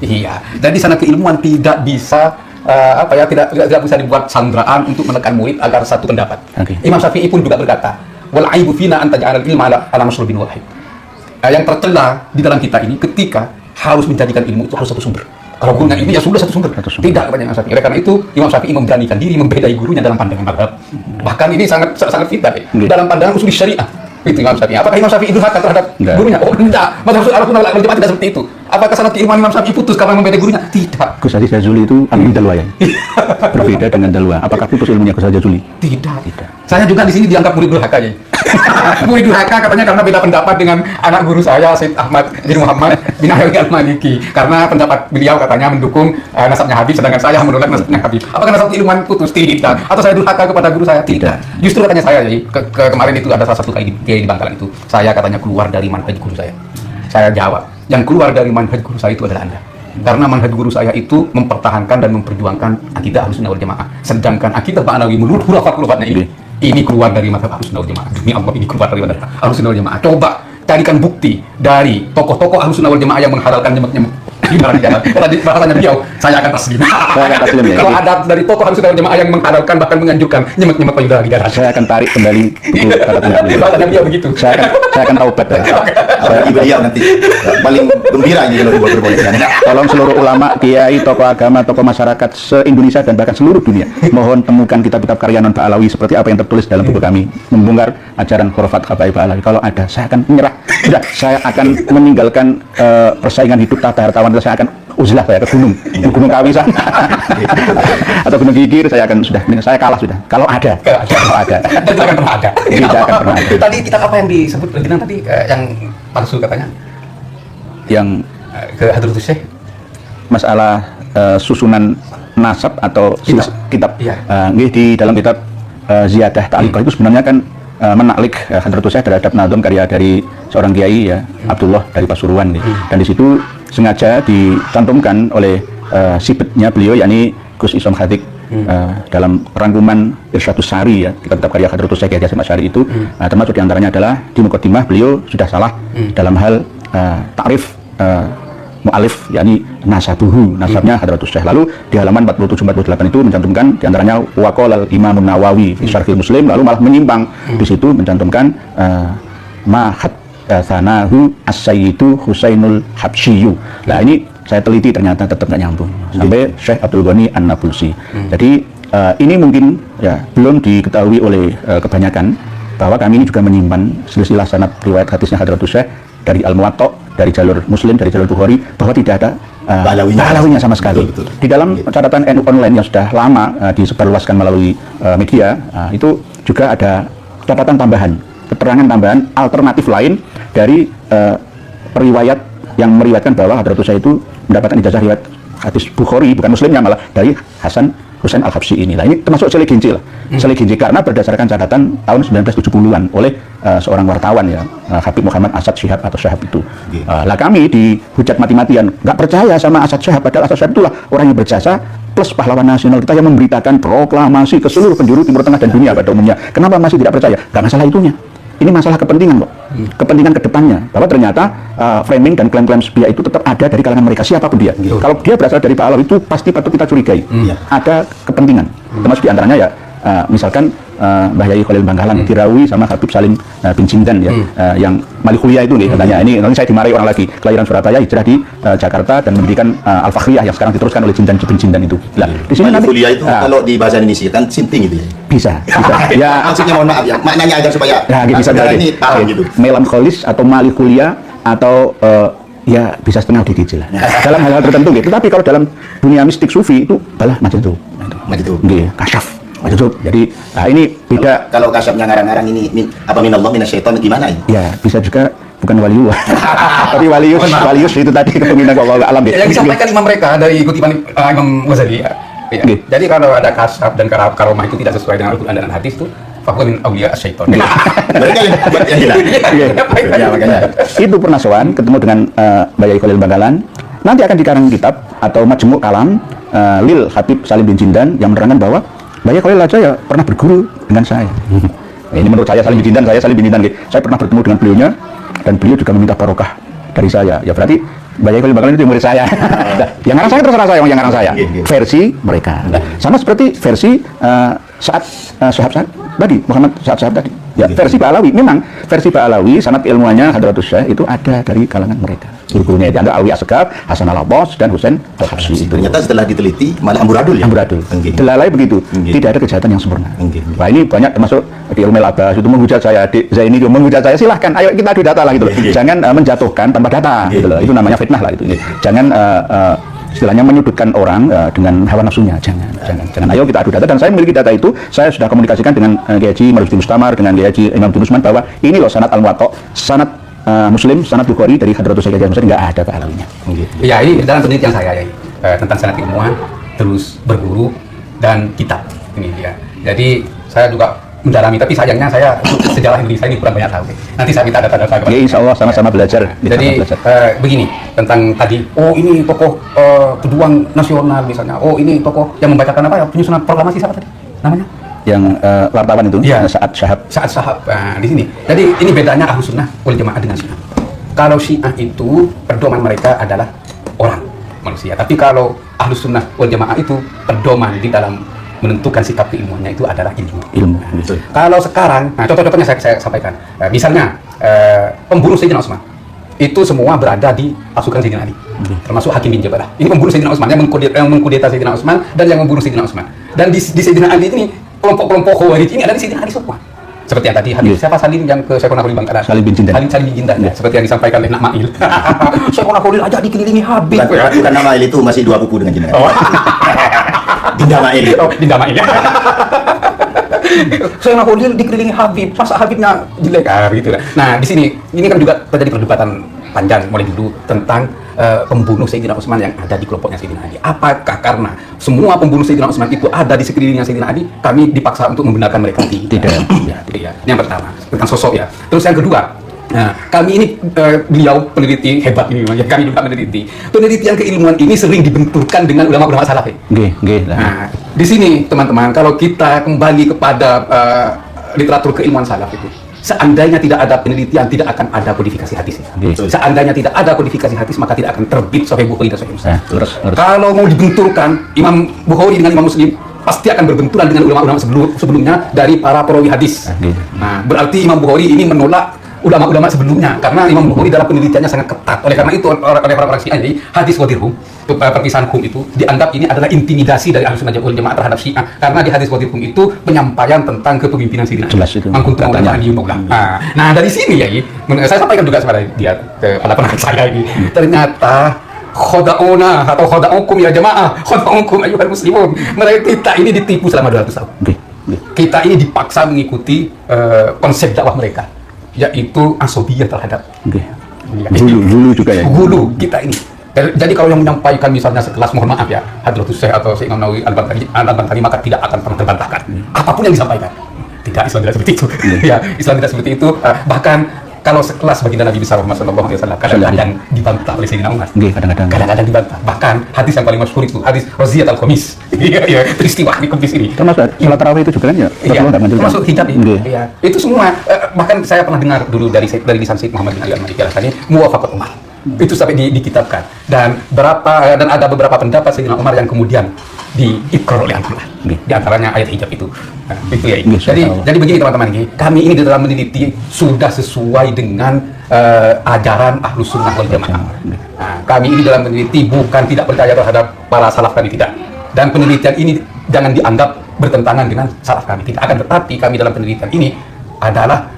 Iya. Jadi sana keilmuan tidak bisa tidak bisa dibuat sandraan untuk menekan murid agar satu pendapat. Imam Syafi'i pun juga berkata, wal aibu fina an taj'al al-ilma ala mashrubin wahid. Yang tercela di dalam kita ini ketika harus menjadikan ilmu itu harus satu sumber. Kalau gurunya ini ya sudah satu sumber. Tidak kepada Imam Syafi'i. Oleh karena itu Imam Syafi'i memberanikan diri membedai gurunya dalam pandangan mazhab. Bahkan ini sangat fitnah dalam pandangan usul syariah. Itu Imam Syafi'i. Apakah Imam Syafi'i itu hak terhadap gurunya? Oh tidak. Mazhab Ahlus Sunnah wal Jamaah tidak seperti itu. Apakah sanad keilmuan Imam Syafi'i putus karena membeda gurunya? Tidak. Gus Haji Jazuli itu ahli dalwa ya? Berbeda dengan dalwa. Apakah putus ilmunya Gus Haji Jazuli? Tidak. Saya juga di sini dianggap murid durhaka ya. Murid durhaka katanya karena beda pendapat dengan anak guru saya Syed Ahmad bin Muhammad bin Alawi Al-Maliki. Karena pendapat beliau katanya mendukung nasabnya Habib, sedangkan saya menolak nasabnya Habib. Apakah nasab keilmuan putus? Tidak. Atau saya durhaka kepada guru saya? Tidak. Justru katanya saya ya, kemarin itu ada salah satu kiai di Bangkalan itu. Saya katanya keluar dari manhaj guru saya. Saya jawab, yang keluar dari manhaj guru saya itu adalah Anda. Karena manhaj guru saya itu mempertahankan dan memperjuangkan akidah Ahlussunnah wal Jamaah. Sedangkan akidah Ba'alawi menurut khurafat-khurafatnya ini keluar dari mazhab Ahlussunnah wal Jamaah. Demi Allah ini keluar dari mazhab Ahlussunnah wal Jamaah. Coba carikan bukti dari tokoh-tokoh Ahlussunnah wal Jamaah yang menghalalkan nyemek-nyemek di barang jalan. Kalau di bahasanya beliau, saya akan taslim. Kalau ada dari tokoh Ahlussunnah wal Jamaah yang menghalalkan bahkan menganjurkan nyemek-nyemek payudara di darat, saya akan tarik kembali bahasanya beliau begitu. Saya akan taubat ya. Beliau nanti paling gembira ini kalau berboleh. Tolong seluruh ulama, kiai, tokoh agama, tokoh masyarakat se-Indonesia dan bahkan seluruh dunia, mohon temukan kitab-kitab karya non Ba'alawi seperti apa yang tertulis dalam buku kami, membongkar ajaran khurafat khabaib Ba'alawi. Kalau ada, saya akan menyerah. Sudah, saya akan meninggalkan persaingan hidup tata hartawan. Saya akan uzlah saya ke gunung Kawi sana atau gunung Gigir. Saya kalah sudah. Kalau ada. Dan tidak akan pernah ada. Tidak akan pernah ada. Tadi kitab apa yang disebut Reginan tadi yang palsu katanya? Yang Ke Hadratus Syekh. Masalah susunan nasab atau kitab. Iya. Di dalam kitab Ziyadah Ta'liqah itu sebenarnya kan menaklik Hadratus Syekh terhadap nazam karya dari seorang kiai ya, Abdullah dari Pasuruan nih. Dan di situ sengaja dicantumkan oleh sibetnya beliau, yakni Gus Isom Khatib, dalam rangkuman Irsyadus Sari ya, kitab karya Hadratus Syekh Hasyim Asy'ari itu, termasuk diantaranya adalah di Muqaddimah beliau sudah salah dalam hal takrif mu'alif, yakni nasabnya Hadratus Syekh. Lalu di halaman 47-48 itu mencantumkan diantaranya waqala al-Imam Nawawi fi Syarhil Muslim, lalu malah menyimpang di situ mencantumkan mahat sanahu as-sayyidu Husainul Habsyiyu. Nah ini saya teliti ternyata tetap nggak nyambung sampai Syekh Abdul Ghani An-Nabulsi. Jadi ini mungkin ya belum diketahui oleh kebanyakan bahwa kami ini juga menyimpan silsilah sanad riwayat hadisnya Hadratus Syekh dari Al-Muwatta, dari jalur Muslim, dari jalur Bukhari, bahwa tidak ada Ba'alawinya sama sekali. Betul. Di dalam catatan NU online yang sudah lama disebarluaskan melalui media, itu juga ada catatan tambahan, keterangan tambahan alternatif lain dari periwayat yang meriwayatkan bahwa Hadratus Syekh itu mendapatkan ijazah riwayat hadis Bukhari, bukan Muslimnya, malah dari Husain Al-Habsyi ini. Nah ini termasuk seleginci lah, seleginci karena berdasarkan catatan tahun 1970-an oleh seorang wartawan ya, Habib Muhammad Asad Syihab atau Syahab itu. Lah kami dihujat mati-matian, nggak percaya sama Asad Syihab, padahal Asad Syihab itulah orang yang berjasa plus pahlawan nasional kita yang memberitakan proklamasi ke seluruh penjuru Timur Tengah dan dunia pada umumnya. Kenapa masih tidak percaya? Nggak masalah itunya. Ini masalah kepentingan kok, kepentingan kedepannya, bahwa ternyata framing dan klaim-klaim sepihak itu tetap ada dari kalangan mereka, siapapun dia. Kalau dia berasal dari Pak Alawi itu pasti patut kita curigai. Ada kepentingan, termasuk diantaranya ya, misalkan Mbah Yai Khalil Bangkalan dirawi sama Habib Salim bin Jindan ya, yang Malikhulia itu nih katanya. Ini nanti saya dimarahi orang lagi, kelahiran Surabaya, hijrah di Jakarta dan mendirikan Al-Fakhriyah yang sekarang diteruskan oleh Jindan bin Jindan itu. Nah, di sini nanti Malikhulia itu kalau di bahasa Indonesia kan sinting itu ya. Bisa. Ya, maksudnya mohon maaf ya, maknanya aja supaya bisa ini paham gitu. Melankolis atau Malikhulia atau ya bisa setengah dikit lah. Dalam hal-hal tertentu gitu. Tapi kalau dalam dunia mistik sufi itu balah macam itu. Kasyaf. Jadi ini beda. Kalau kasyafnya ngarang-ngarang ini apa minallah minasyaiton gimana ini? Ya bisa juga bukan waliullah. Tapi walius itu tadi kepemimpinan Allah alam deh. Yang disampaikan imam mereka dari kutipan Imam Ghazali ya. Jadi kalau ada kasyaf dan karomah itu tidak sesuai dengan Al-Qur'an dan hadis itu fakwa min awliya asyaiton. Mereka yang buat yang hilang. Ya makanya itu pernah sowan ketemu dengan Mbah Yai Khalil Bangkalan. Nanti akan dikarang kitab atau majmu' kalam lil Habib Salim bin Jindan yang menerangkan bahwa Mbah Yai Khalil aja ya pernah berguru dengan saya. Ini menurut saya Salim bin Jindan, saya pernah bertemu dengan beliaunya dan beliau juga meminta barokah dari saya. Ya berarti Mbah Yai Khalil Bangkalan itu murid saya. Yang ngarang saya terserah saya, yang ngarang saya. Versi mereka. Sama seperti versi saat Syahab tadi Muhammad Sahab tadi. Ya, versi Pak Alawi. Memang versi Pak Alawi sanad ilmuannya Hadratus Syekh itu ada dari kalangan mereka. Guru-gurunya itu ada Alwi Asgaf, Hasan Al-Abbas dan Husain Al-Habsyi. Ternyata setelah diteliti malah amburadul ya. Amburadul. Nggih. Delalai begitu. Nggih. Tidak ada kejahatan yang sempurna. Nggih. Wah, ini banyak termasuk di Ilmu Al-Abbas itu menghujat saya, Adik Zaini itu menghujat saya. Silahkan, ayo kita adu data lah gitu loh. Nggih. Jangan menjatuhkan tanpa data gitu loh. Itu namanya fitnah lah itu. Jangan istilahnya menyudutkan orang dengan hawa nafsunya. Jangan. Ayo kita adu data, dan saya memiliki data itu. Saya sudah komunikasikan dengan Kiai Haji Marzuki Mustamar, dengan Kiai Haji Imam Bin Usman, bahwa ini loh sanad Al-Muwatta, sanad Muslim, sanad Bukhari dari Hadratus Syekh Haji nggak ada Pak Alawinya. Ya, ini dalam penelitian saya ya, tentang sanad ilmuwan, terus berguru dan kitab ini ya. Jadi saya juga mendalami, tapi sayangnya saya sejarah Indonesia ini kurang banyak tahu. Nanti saya minta data-data kepada. Ya, insya Allah sama-sama belajar. Jadi begini tentang tadi, oh ini tokoh pejuang nasional misalnya, oh ini tokoh yang membacakan apa ya, penyusunan proklamasi siapa tadi namanya? Yang wartawan itu, ya, Saat Syahab. Nah, di sini. Jadi ini bedanya Ahlus Sunnah wal Jamaah dengan Syiah. Kalau Syiah itu pedoman mereka adalah orang, manusia. Tapi kalau Ahlus Sunnah wal Jamaah itu pedoman di dalam menentukan sikap keilmuannya itu adalah ilmu. Betul. Kalau sekarang, nah contoh-contohnya saya sampaikan. Misalnya pembunuh Sayyidina Utsman itu semua berada di pasukan Sayyidina Ali, termasuk Hakim bin Jabalah. Ini pembunuh Sayyidina Utsman yang mengkudeta Sayyidina Utsman dan yang membunuh Sayyidina Utsman. Dan di Sayyidina Ali ini kelompok-kelompok Khawarij ini ada di Sayyidina Ali semua. Seperti yang tadi hadis siapa Salim yang ke Syekhona Khalil Bangkalan. Salim bin Jindan. Salim bin Jindan. Seperti yang disampaikan oleh Nak Mail. Syekhona Khalil aja dikelilingi Habib. Bukan nama itu, masih 2 buku dengan jenengan. Dinda Mail. Oh, Dinda Mail. Syekhona Khalil dikelilingi Habib, masa Habibnya jelek gitu. Nah, di sini ini kan juga terjadi perdebatan panjang mulai dulu tentang pembunuh Sayyidina Utsman yang ada di kelompoknya Sayyidina Ali. Apakah karena semua pembunuh Sayyidina Utsman itu ada di sekelilingnya Sayyidina Ali, kami dipaksa untuk membenarkan mereka? Tidak. Ya. Yang pertama tentang sosok ya. Terus yang kedua, kami ini beliau peneliti hebat ini, ya, kami juga meneliti. Penelitian keilmuan ini sering dibenturkan dengan ulama-ulama salaf. Nah, di sini teman-teman, kalau kita kembali kepada literatur keilmuan salaf itu, seandainya tidak ada penelitian, tidak akan ada kodifikasi hadis. Seandainya tidak ada kodifikasi hadis, maka tidak akan terbit Sahih Bukhari dan Sahih Muslim. Kalau mau dibenturkan Imam Bukhari dengan Imam Muslim, pasti akan berbenturan dengan ulama-ulama sebelumnya dari para perawi hadis. Nah, berarti Imam Bukhari ini menolak ulama-ulama sebelumnya, karena Imam Bukhari dalam penelitiannya sangat ketat. Oleh karena itu, oleh para orang Syiah, jadi hadis wadirhum, perpisahan hukum itu dianggap ini adalah intimidasi dari Ahlus Sunnah wal Jamaah terhadap Syiah, karena di hadis wadirhum itu penyampaian tentang kepemimpinan Sayyidina Ali. Jelas itu. Nah, dari sini ya, saya sampaikan juga kepada dia, kepada pendengar saya ini, ternyata khoda'una atau khoda'ukum ya jamaah, khoda'ukum ayyuhal muslimun. Mereka kita ini ditipu selama 200 tahun. Kita ini dipaksa mengikuti konsep dakwah mereka, yaitu asobiyah terhadap gulu juga ya. Gulu kita ini. Jadi kalau yang menyampaikan misalnya sekelas, mohon maaf ya, Hadratus Syekh atau Syekh Imam Nawawi Al-Bantani, maka tidak akan pernah terbantahkan apapun yang disampaikan. Tidak, Islam tidak seperti itu. Ya, Islam tidak seperti itu. Bahkan kalau sekelas baginda Nabi besar Muhammad sallallahu alaihi wasallam kadang-kadang dibantah oleh Sayyidina Umar. Kadang-kadang dibantah. Bahkan hadis yang paling masyhur itu hadis Raziyat al-Khamis. Iya, peristiwa di Khamis ini. Termasuk salat tarawih itu juga kan ya? Iya, termasuk hijab ini. Iya. Itu semua bahkan saya pernah dengar dulu dari lisan Syekh Muhammad bin Ali Al-Maliki Al-Hassani, muwafaqat Umar. Itu sampai dikitabkan, dan ada beberapa pendapat Sayyidina Umar yang kemudian diikrar oleh Al-Quran. Di antaranya ayat hijab itu. Nah, itu ya. Jadi begini teman-teman, kami ini di dalam meneliti sudah sesuai dengan ajaran Ahlus Sunnah wal Jamaah. Nah, kami ini dalam meneliti bukan tidak percaya terhadap para salaf kami, tidak. Dan penelitian ini jangan dianggap bertentangan dengan salaf kami, tidak. Akan tetapi kami dalam penelitian ini adalah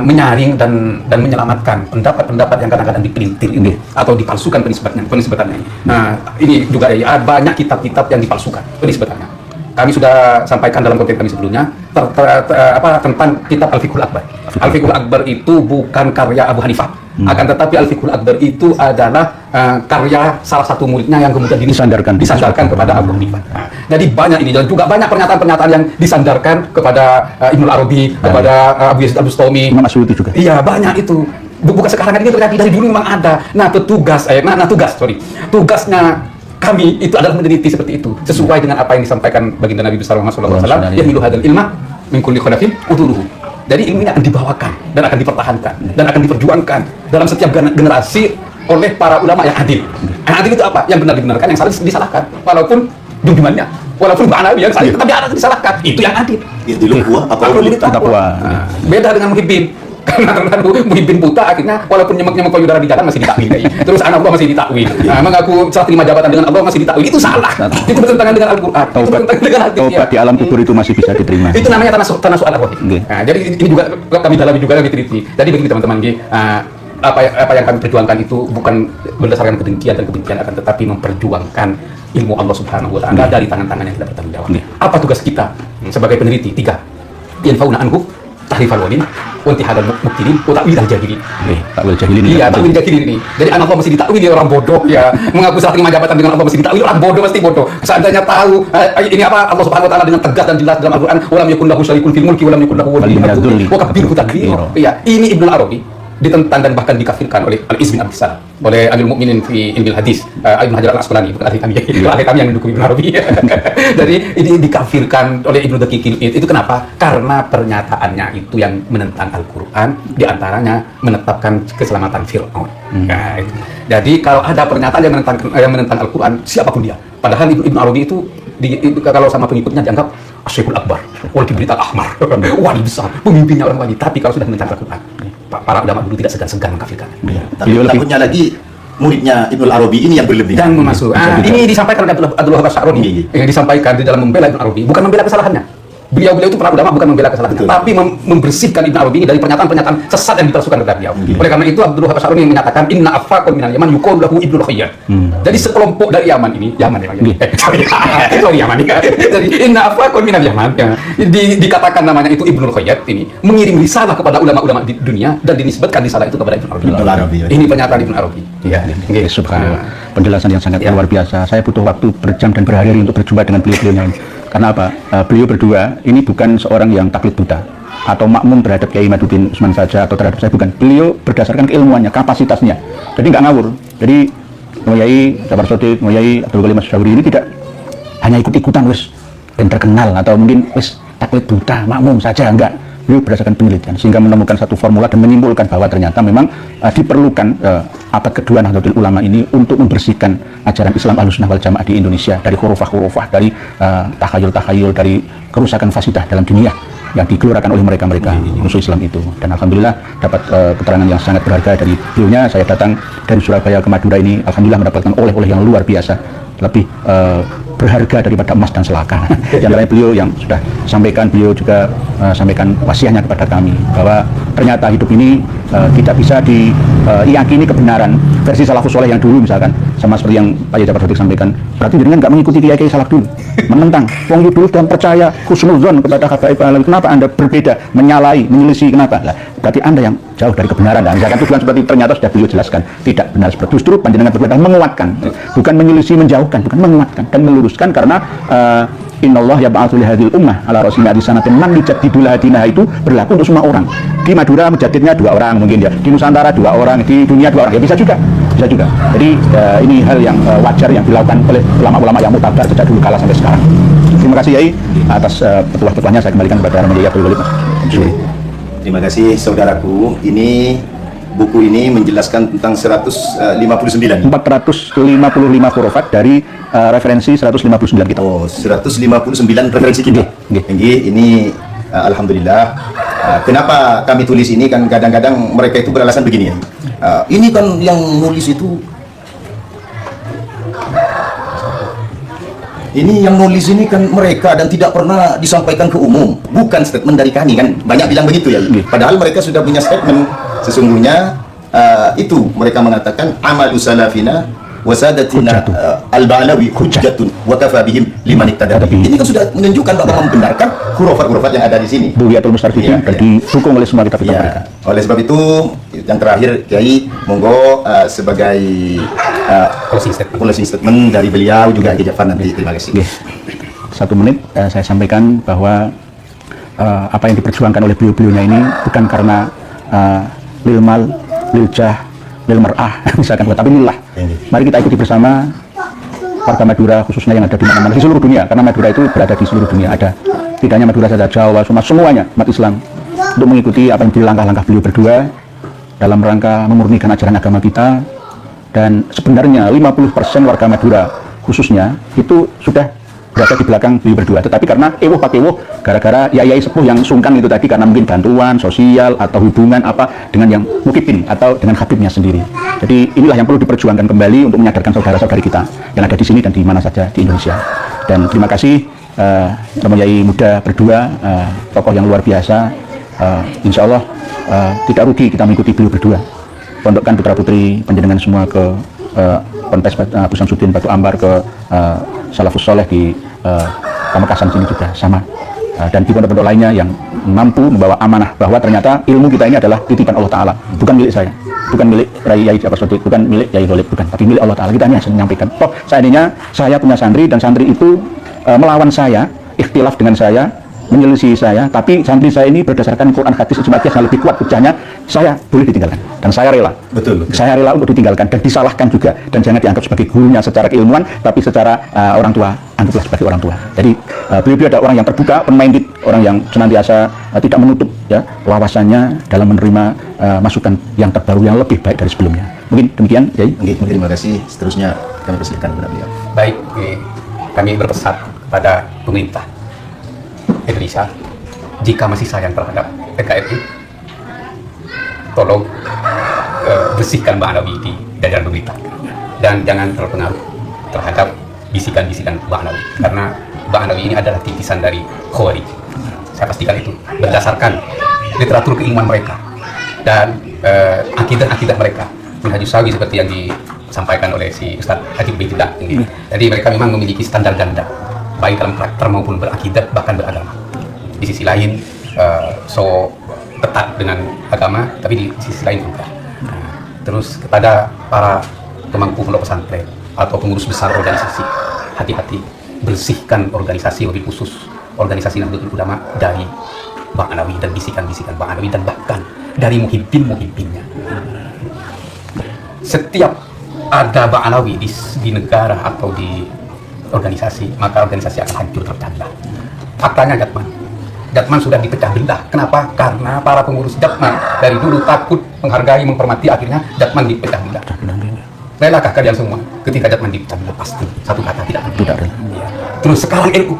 menyaring dan menyelamatkan pendapat-pendapat yang kadang-kadang dipelintir ini atau dipalsukan penisbatannya. Nah, ini juga ya, banyak kitab-kitab yang dipalsukan penisbatannya. Kami sudah sampaikan dalam konten kami sebelumnya tentang kitab Al-Fiqhul Akbar. Al-Fiqhul Akbar itu bukan karya Abu Hanifah, akan tetapi Al-Fiqhul Akbar itu adalah karya salah satu muridnya yang kemudian disandarkan kepada Abu Hanifah. Jadi banyak ini, dan juga banyak pernyataan-pernyataan yang disandarkan kepada Ibnul Arabi, kepada Abu Yazid Al-Bustami, Imam Asy'uti juga. Iya, banyak itu. Bukan sekarang ini terjadi, dari dulu memang ada. Nah, tugasnya kami itu adalah meneliti seperti itu, sesuai dengan apa yang disampaikan baginda Nabi besar Muhammad sallallahu alaihi wasallam, yahmilu hadzal ilma min kulli khilafin uduluhu. Jadi ilmu ini akan dibawakan dan akan dipertahankan dan akan diperjuangkan dalam setiap generasi oleh para ulama yang adil. Yang adil itu apa? Yang benar dibenarkan, yang salah disalahkan, walaupun junjungannya walaupun makna yang saya tapi ada disalahkan, itu yang adil. Itu lupa apa Papua. Beda dengan Muhyiddin. Karena Muhyiddin buta akhirnya walaupun nyemek-nyemek payudara di jalan masih ditakwil. Terus anak Allah masih ditakwil. Mengaku setelah terima jabatan dengan Allah masih ditakwil. Itu salah. Itu bertentangan dengan Al-Qur'an. Itu bertentangan dengan hadis. Taubat di alam kubur itu masih bisa diterima. Itu namanya tanah soal arwah. Nah, jadi ini juga kami dalami juga, kami teliti. Jadi begini teman-teman, apa yang kami perjuangkan itu bukan berdasarkan kedengkian dan kebencian, akan tetapi memperjuangkan ilmu Allah Subhanahu wa taala dari tangan-tangan yang tidak bertanggung jawab. Apa tugas kita sebagai peneliti? 3. Yanfauna anhu tahrifal walin wa intihadal mubtilin wa ta'wil al-jahilin. Takwil jahilin. Iya, takwil jahilin ini. Jadi anak Allah mesti ditakwil orang bodoh ya. Mengaku setelah terima jabatan dengan Allah mesti ditakwil orang bodoh, mesti bodoh. Seandainya tahu ini apa Allah Subhanahu wa taala dengan tegas dan jelas dalam Al-Qur'an, wa lam yakun lahu syarikun fil mulki wa lam yakun lahu waliyyun min dzulli wa kabbirhu takbira. Iya, ini Ibnu Arabi ditentang dan bahkan dikafirkan oleh Al-Izz bin Abdus Salam, oleh Amirul Mukminin fi Ilmil Hadis, Ibnu Hajar Al-Asqalani, bukan Al-Haythami yang mendukung Ibnu Arabi. Jadi ini dikafirkan oleh Ibnu Daqiqil Id. Itu kenapa? Karena pernyataannya itu yang menentang Al-Qur'an, diantaranya menetapkan keselamatan Fir'aun. Nah, jadi kalau ada pernyataan yang menentang Al-Qur'an, siapapun dia. Padahal Ibnu Arabi itu kalau sama pengikutnya dianggap Asyikul Akbar, wal Kibrit Al-Ahmar, wali besar, pemimpinnya orang wali. Tapi kalau sudah menentang Al-Qur'an, para ulama dulu tidak segan-segan mengkafirkan. Tapi takutnya lagi muridnya Ibnu Arabi ini yang berlebih. Dan masuk. Ini disampaikan oleh Abdul Wahab Asy'aroni yang disampaikan di dalam membela Ibnu Arabi, bukan membela kesalahannya. Beliau itu para ulama bukan membela kesalahannya, tapi membersihkan Ibnu Arabi ini dari pernyataan-pernyataan sesat yang dipalsukan kepada beliau. Oleh karena itu Abdul Wahab Asy'aroni menyatakan inna afaqun minal Yaman yuqalu lahu Ibnu Khayyat. Jadi sekelompok dari Yaman ini, Yaman ya. Sorry Yaman ya. Jadi inna afaqun minal Yaman ya. Dikatakan namanya itu Ibnu Khayyat ini mengirim risalah kepada ulama-ulama di dunia dan dinisbatkan risalah itu kepada Ibnu Arabi. Ini pernyataan Ibnu Arabi. Ya, subhanallah. Penjelasan yang sangat luar biasa. Saya butuh waktu berjam dan berhari-hari untuk berjumpa dengan beliau-beliau ini. Karena apa? Beliau berdua ini bukan seorang yang taklid buta atau makmum terhadap Kiai Imaduddin Usman saja atau terhadap saya, bukan. Beliau berdasarkan keilmuannya, kapasitasnya. Jadi nggak ngawur. Jadi Kiai Jafar Shadiq, Kiai Abdul Ghani Masyhuri ini tidak hanya ikut-ikutan wis dan terkenal atau mungkin wis taklid buta, makmum saja, enggak. Beliau berdasarkan penelitian sehingga menemukan satu formula dan menyimpulkan bahwa ternyata memang diperlukan abad kedua Nahdlatul Ulama ini untuk membersihkan ajaran Islam Ahlussunnah wal Jamaah di Indonesia dari khurafah-khurafah, dari takhayul-takhayul, dari kerusakan fasidah dalam dunia yang dikeluarkan oleh mereka-mereka musuh Islam itu. Dan alhamdulillah dapat keterangan yang sangat berharga dari beliaunya. Saya datang dari Surabaya ke Madura ini alhamdulillah mendapatkan oleh-oleh yang luar biasa, lebih berharga daripada emas dan selaka. Yang lain beliau yang sudah sampaikan, beliau juga sampaikan wasiatnya kepada kami bahwa ternyata hidup ini tidak bisa diyakini kebenaran versi salafus soleh yang dulu, misalkan sama seperti yang Pak Jafar Shadiq sampaikan, berarti dengan nggak mengikuti kiai-kiai salaf dulu, menentang wong dulu dan percaya husnuzon kepada habaib alamin. Kenapa Anda berbeda, menyalahi, menyelisih, kenapa? Lah, berarti Anda yang jauh dari kebenaran. Nah, misalkan tujuan seperti ternyata sudah beliau jelaskan tidak benar seperti itu. Justru panjenengan berbeda menguatkan, bukan menyelisih, menjauhkan, bukan menguatkan dan meluruskan. Karena Innallah yab'atsu li hadhil ummah ala ra'si mi'ati sanatin man yujaddidul hadinah, itu berlaku untuk semua orang. Di Madura mujaddidnya 2 orang mungkin ya, di Nusantara 2 orang, di dunia 2 orang, ya bisa juga. Jadi ini hal yang wajar yang dilakukan oleh ulama-ulama yang mutabar sejak dulu kala sampai sekarang. Terima kasih Yai atas petuah-petuahnya. Saya kembalikan kepada Romo Yai Abdul Ghani. Terima kasih saudaraku. Ini buku ini menjelaskan tentang 455 hurufat dari referensi 159 kita. Oh, 159 referensi kita. Ini alhamdulillah. Kenapa kami tulis ini, kan kadang-kadang mereka itu beralasan begini ya. Ini kan yang nulis itu, ini yang nulis ini kan mereka dan tidak pernah disampaikan ke umum, bukan statement dari kami, kan banyak bilang begitu ya. Padahal mereka sudah punya statement. Sesungguhnya itu mereka mengatakan amalu salafina wasadatina al-ba'lawi hujjatun wa kafa bihim liman iktada. Ini kan sudah menunjukkan bahwa membenarkan khurafat-khurafat yang ada di sini. Bugiyatul Mustarsyidin dan didukung oleh semua kitab mereka. Oleh sebab itu yang terakhir Kiai monggo sebagai closing statement dari beliau juga Kiai Jafar nanti. Terima kasih. 1 menit saya sampaikan bahwa apa yang diperjuangkan oleh beliau-beliaunya ini bukan karena lil mal, lil jah, lil mar'ah misalkan, tapi lillah. Mari kita ikuti bersama warga Madura khususnya yang ada di mana-mana di seluruh dunia, karena Madura itu berada di seluruh dunia, ada tidak hanya Madura saja, Jawa, Sumatera, semuanya umat Islam, untuk mengikuti apa yang menjadi langkah-langkah beliau berdua dalam rangka memurnikan ajaran agama kita. Dan sebenarnya 50% warga Madura khususnya itu sudah berada di belakang beliau berdua. Tetapi karena ewoh pakai ewoh, gara-gara yai sepuh yang sungkan itu tadi, karena mungkin bantuan sosial atau hubungan apa dengan yang mukibin atau dengan habibnya sendiri. Jadi inilah yang perlu diperjuangkan kembali untuk menyadarkan saudara-saudari kita yang ada di sini dan di mana saja di Indonesia. Dan terima kasih Romo Yai muda berdua, tokoh yang luar biasa. Insya Allah tidak rugi kita mengikuti beliau berdua. Pondokkan putra putri panjenengan semua ke Ponpes Abu Samsudin Batu Ambar, ke Salafus Soleh di Pamekasan sini juga sama, dan di pondok-pondok lainnya yang mampu membawa amanah bahwa ternyata ilmu kita ini adalah titipan Allah Ta'ala, bukan milik saya, bukan milik Yai Jafar Shadiq, bukan milik Yai Khalid, bukan, tapi milik Allah Ta'ala. Kita hanya menyampaikan, toh seandainya saya punya santri dan santri itu melawan saya, ikhtilaf dengan saya, menyelisih saya, tapi santri saya ini berdasarkan Quran hadis ijma qiyas yang lebih kuat hujahnya, saya boleh ditinggalkan dan saya rela. Betul. Saya rela untuk ditinggalkan dan disalahkan juga, dan jangan dianggap sebagai gurunya secara keilmuan, tapi secara orang tua, anggaplah sebagai orang tua. Jadi beliau ada orang yang terbuka, open-minded, orang yang senantiasa tidak menutup ya wawasannya dalam menerima masukan yang terbaru yang lebih baik dari sebelumnya. Mungkin demikian, Yai. Terima kasih. Seterusnya kami persilakan kepada beliau. Baik, kami berpesan kepada pemerintah Indonesia, jika masih sayang terhadap NKRI, tolong bersihkan Mbak Nawi di jajaran pemerintah dan jangan terpengaruh terhadap bisikan-bisikan Mbak Nawi, karena Mbak Nawi ini adalah titisan dari Khawarij. Saya pastikan itu berdasarkan literatur keilmuan mereka dan akidah-akidah mereka, minhajus sawi seperti yang disampaikan oleh si Ustaz Haji Baitullah ini. Jadi mereka memang memiliki standar ganda, baik dalam karakter maupun berakidah bahkan beragama. Di sisi lain so ketat dengan agama, tapi di sisi lain juga. Terus kepada para pemangku pondok pesantren atau pengurus besar organisasi, hati-hati bersihkan organisasi, lebih khusus organisasi Nahdlatul Ulama dari Ba'anawi dan bisikan-bisikan Ba'anawi dan bahkan dari muhibbin-muhibbinnya. Setiap ada Ba'anawi di negara atau di organisasi, maka organisasi akan hancur terpecah belah. Faktanya Jatman sudah dipecah belah. Kenapa? Karena para pengurus Jatman dari dulu takut, menghargai, menghormati, akhirnya Jatman dipecah belah. Relakah kalian semua ketika Jatman dipecah belah? Pasti satu kata tidak rela. Ya. Terus sekarang NU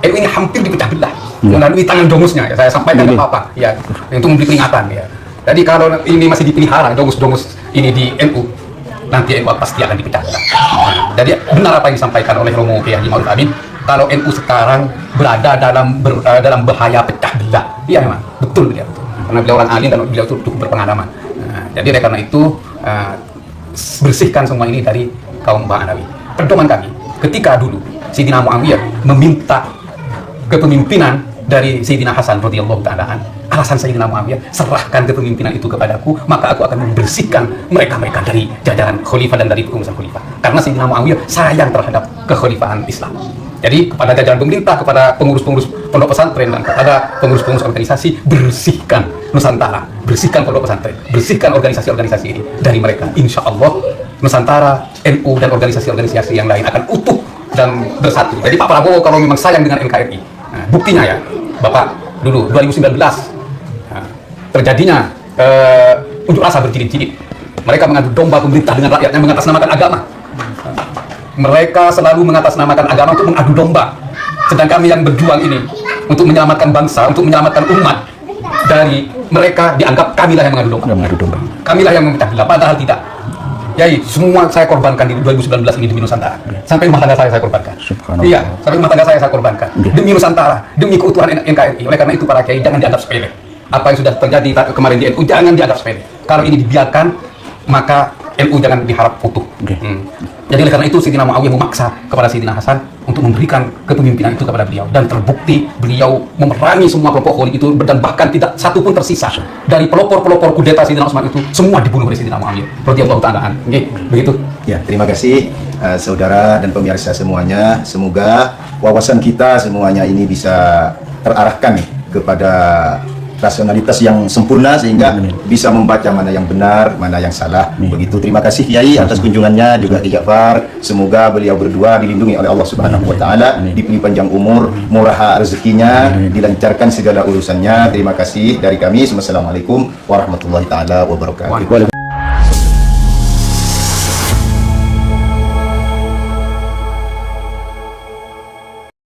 ini hampir dipecah belah melalui tangan domusnya. Ya, saya sampaikan ke Bapak ya, untuk memberi peringatan ya. Jadi kalau ini masih dipelihara domus-domus ini di NU, nanti NU pasti akan dipecah belah. Jadi benar apa yang disampaikan oleh Romo Kiai Haji Ma'ruf Amin, kalau NU sekarang berada dalam bahaya pecah belah. Iya memang, betul beliau. Karena beliau orang alim dan beliau cukup berpengalaman. Jadi karena itu bersihkan semua ini dari kaum Ba'anawi. Pedoman kami, ketika dulu Sayyidina Muawiyah meminta kepemimpinan dari Sayyidina Hasan radhiyallahu ta'ala, alasan Sayyidina Muawiyah, serahkan kepemimpinan itu kepadaku, maka aku akan membersihkan mereka dari jajaran khalifah dan dari pengurusan khalifah. Karena Sayyidina Muawiyah sayang terhadap kekhalifahan Islam. Jadi kepada jajaran pemerintah, kepada pengurus-pengurus pondok pesantren dan kepada pengurus-pengurus organisasi, bersihkan Nusantara, bersihkan pondok pesantren, bersihkan organisasi-organisasi ini dari mereka. Insya Allah Nusantara, NU dan organisasi-organisasi yang lain akan utuh dan bersatu. Jadi Pak Prabowo kalau memang sayang dengan NKRI, buktinya ya Bapak dulu 2019 terjadinya unjuk rasa berjilid-jilid. Mereka mengadu domba pemerintah dengan rakyatnya mengatasnamakan agama. Mereka selalu mengatasnamakan agama untuk mengadu domba. Sedang kami yang berjuang ini untuk menyelamatkan bangsa, untuk menyelamatkan umat dari mereka, dianggap kamilah yang mengadu domba. Kamilah yang memecah belah, padahal tidak. Yai, semua saya korbankan di 2019 ini demi Nusantara. Sampai rumah tangga saya korbankan. Iya, sampai rumah tangga saya korbankan. Demi Nusantara, demi keutuhan NKRI. Oleh karena itu para kiai jangan dianggap sepele. Apa yang sudah terjadi kemarin di NU jangan dianggap sepele. Kalau ini dibiarkan, maka NU jangan diharap utuh. Jadi oleh karena itu Sayyidina Muawiyah memaksa kepada Sayyidina Hasan untuk memberikan kepemimpinan itu kepada beliau, dan terbukti beliau memerangi semua kelompok Khawarij itu, dan bahkan tidak satu pun tersisa dari pelopor-pelopor kudeta Sayyidina Utsman itu, semua dibunuh oleh Sayyidina Muawiyah radhiyallahu ta'ala anhu. Begitu. Ya, terima kasih saudara dan pemirsa semuanya. Semoga wawasan kita semuanya ini bisa terarahkan kepada rasionalitas yang sempurna sehingga bisa membaca mana yang benar, mana yang salah. Begitu. Terima kasih Kiai atas kunjungannya, juga Ki Ja'far. Semoga beliau berdua dilindungi oleh Allah Subhanahu wa taala, diberi panjang umur, murah rezekinya, dilancarkan segala urusannya. Terima kasih dari kami. Wassalamualaikum warahmatullahi taala wabarakatuh.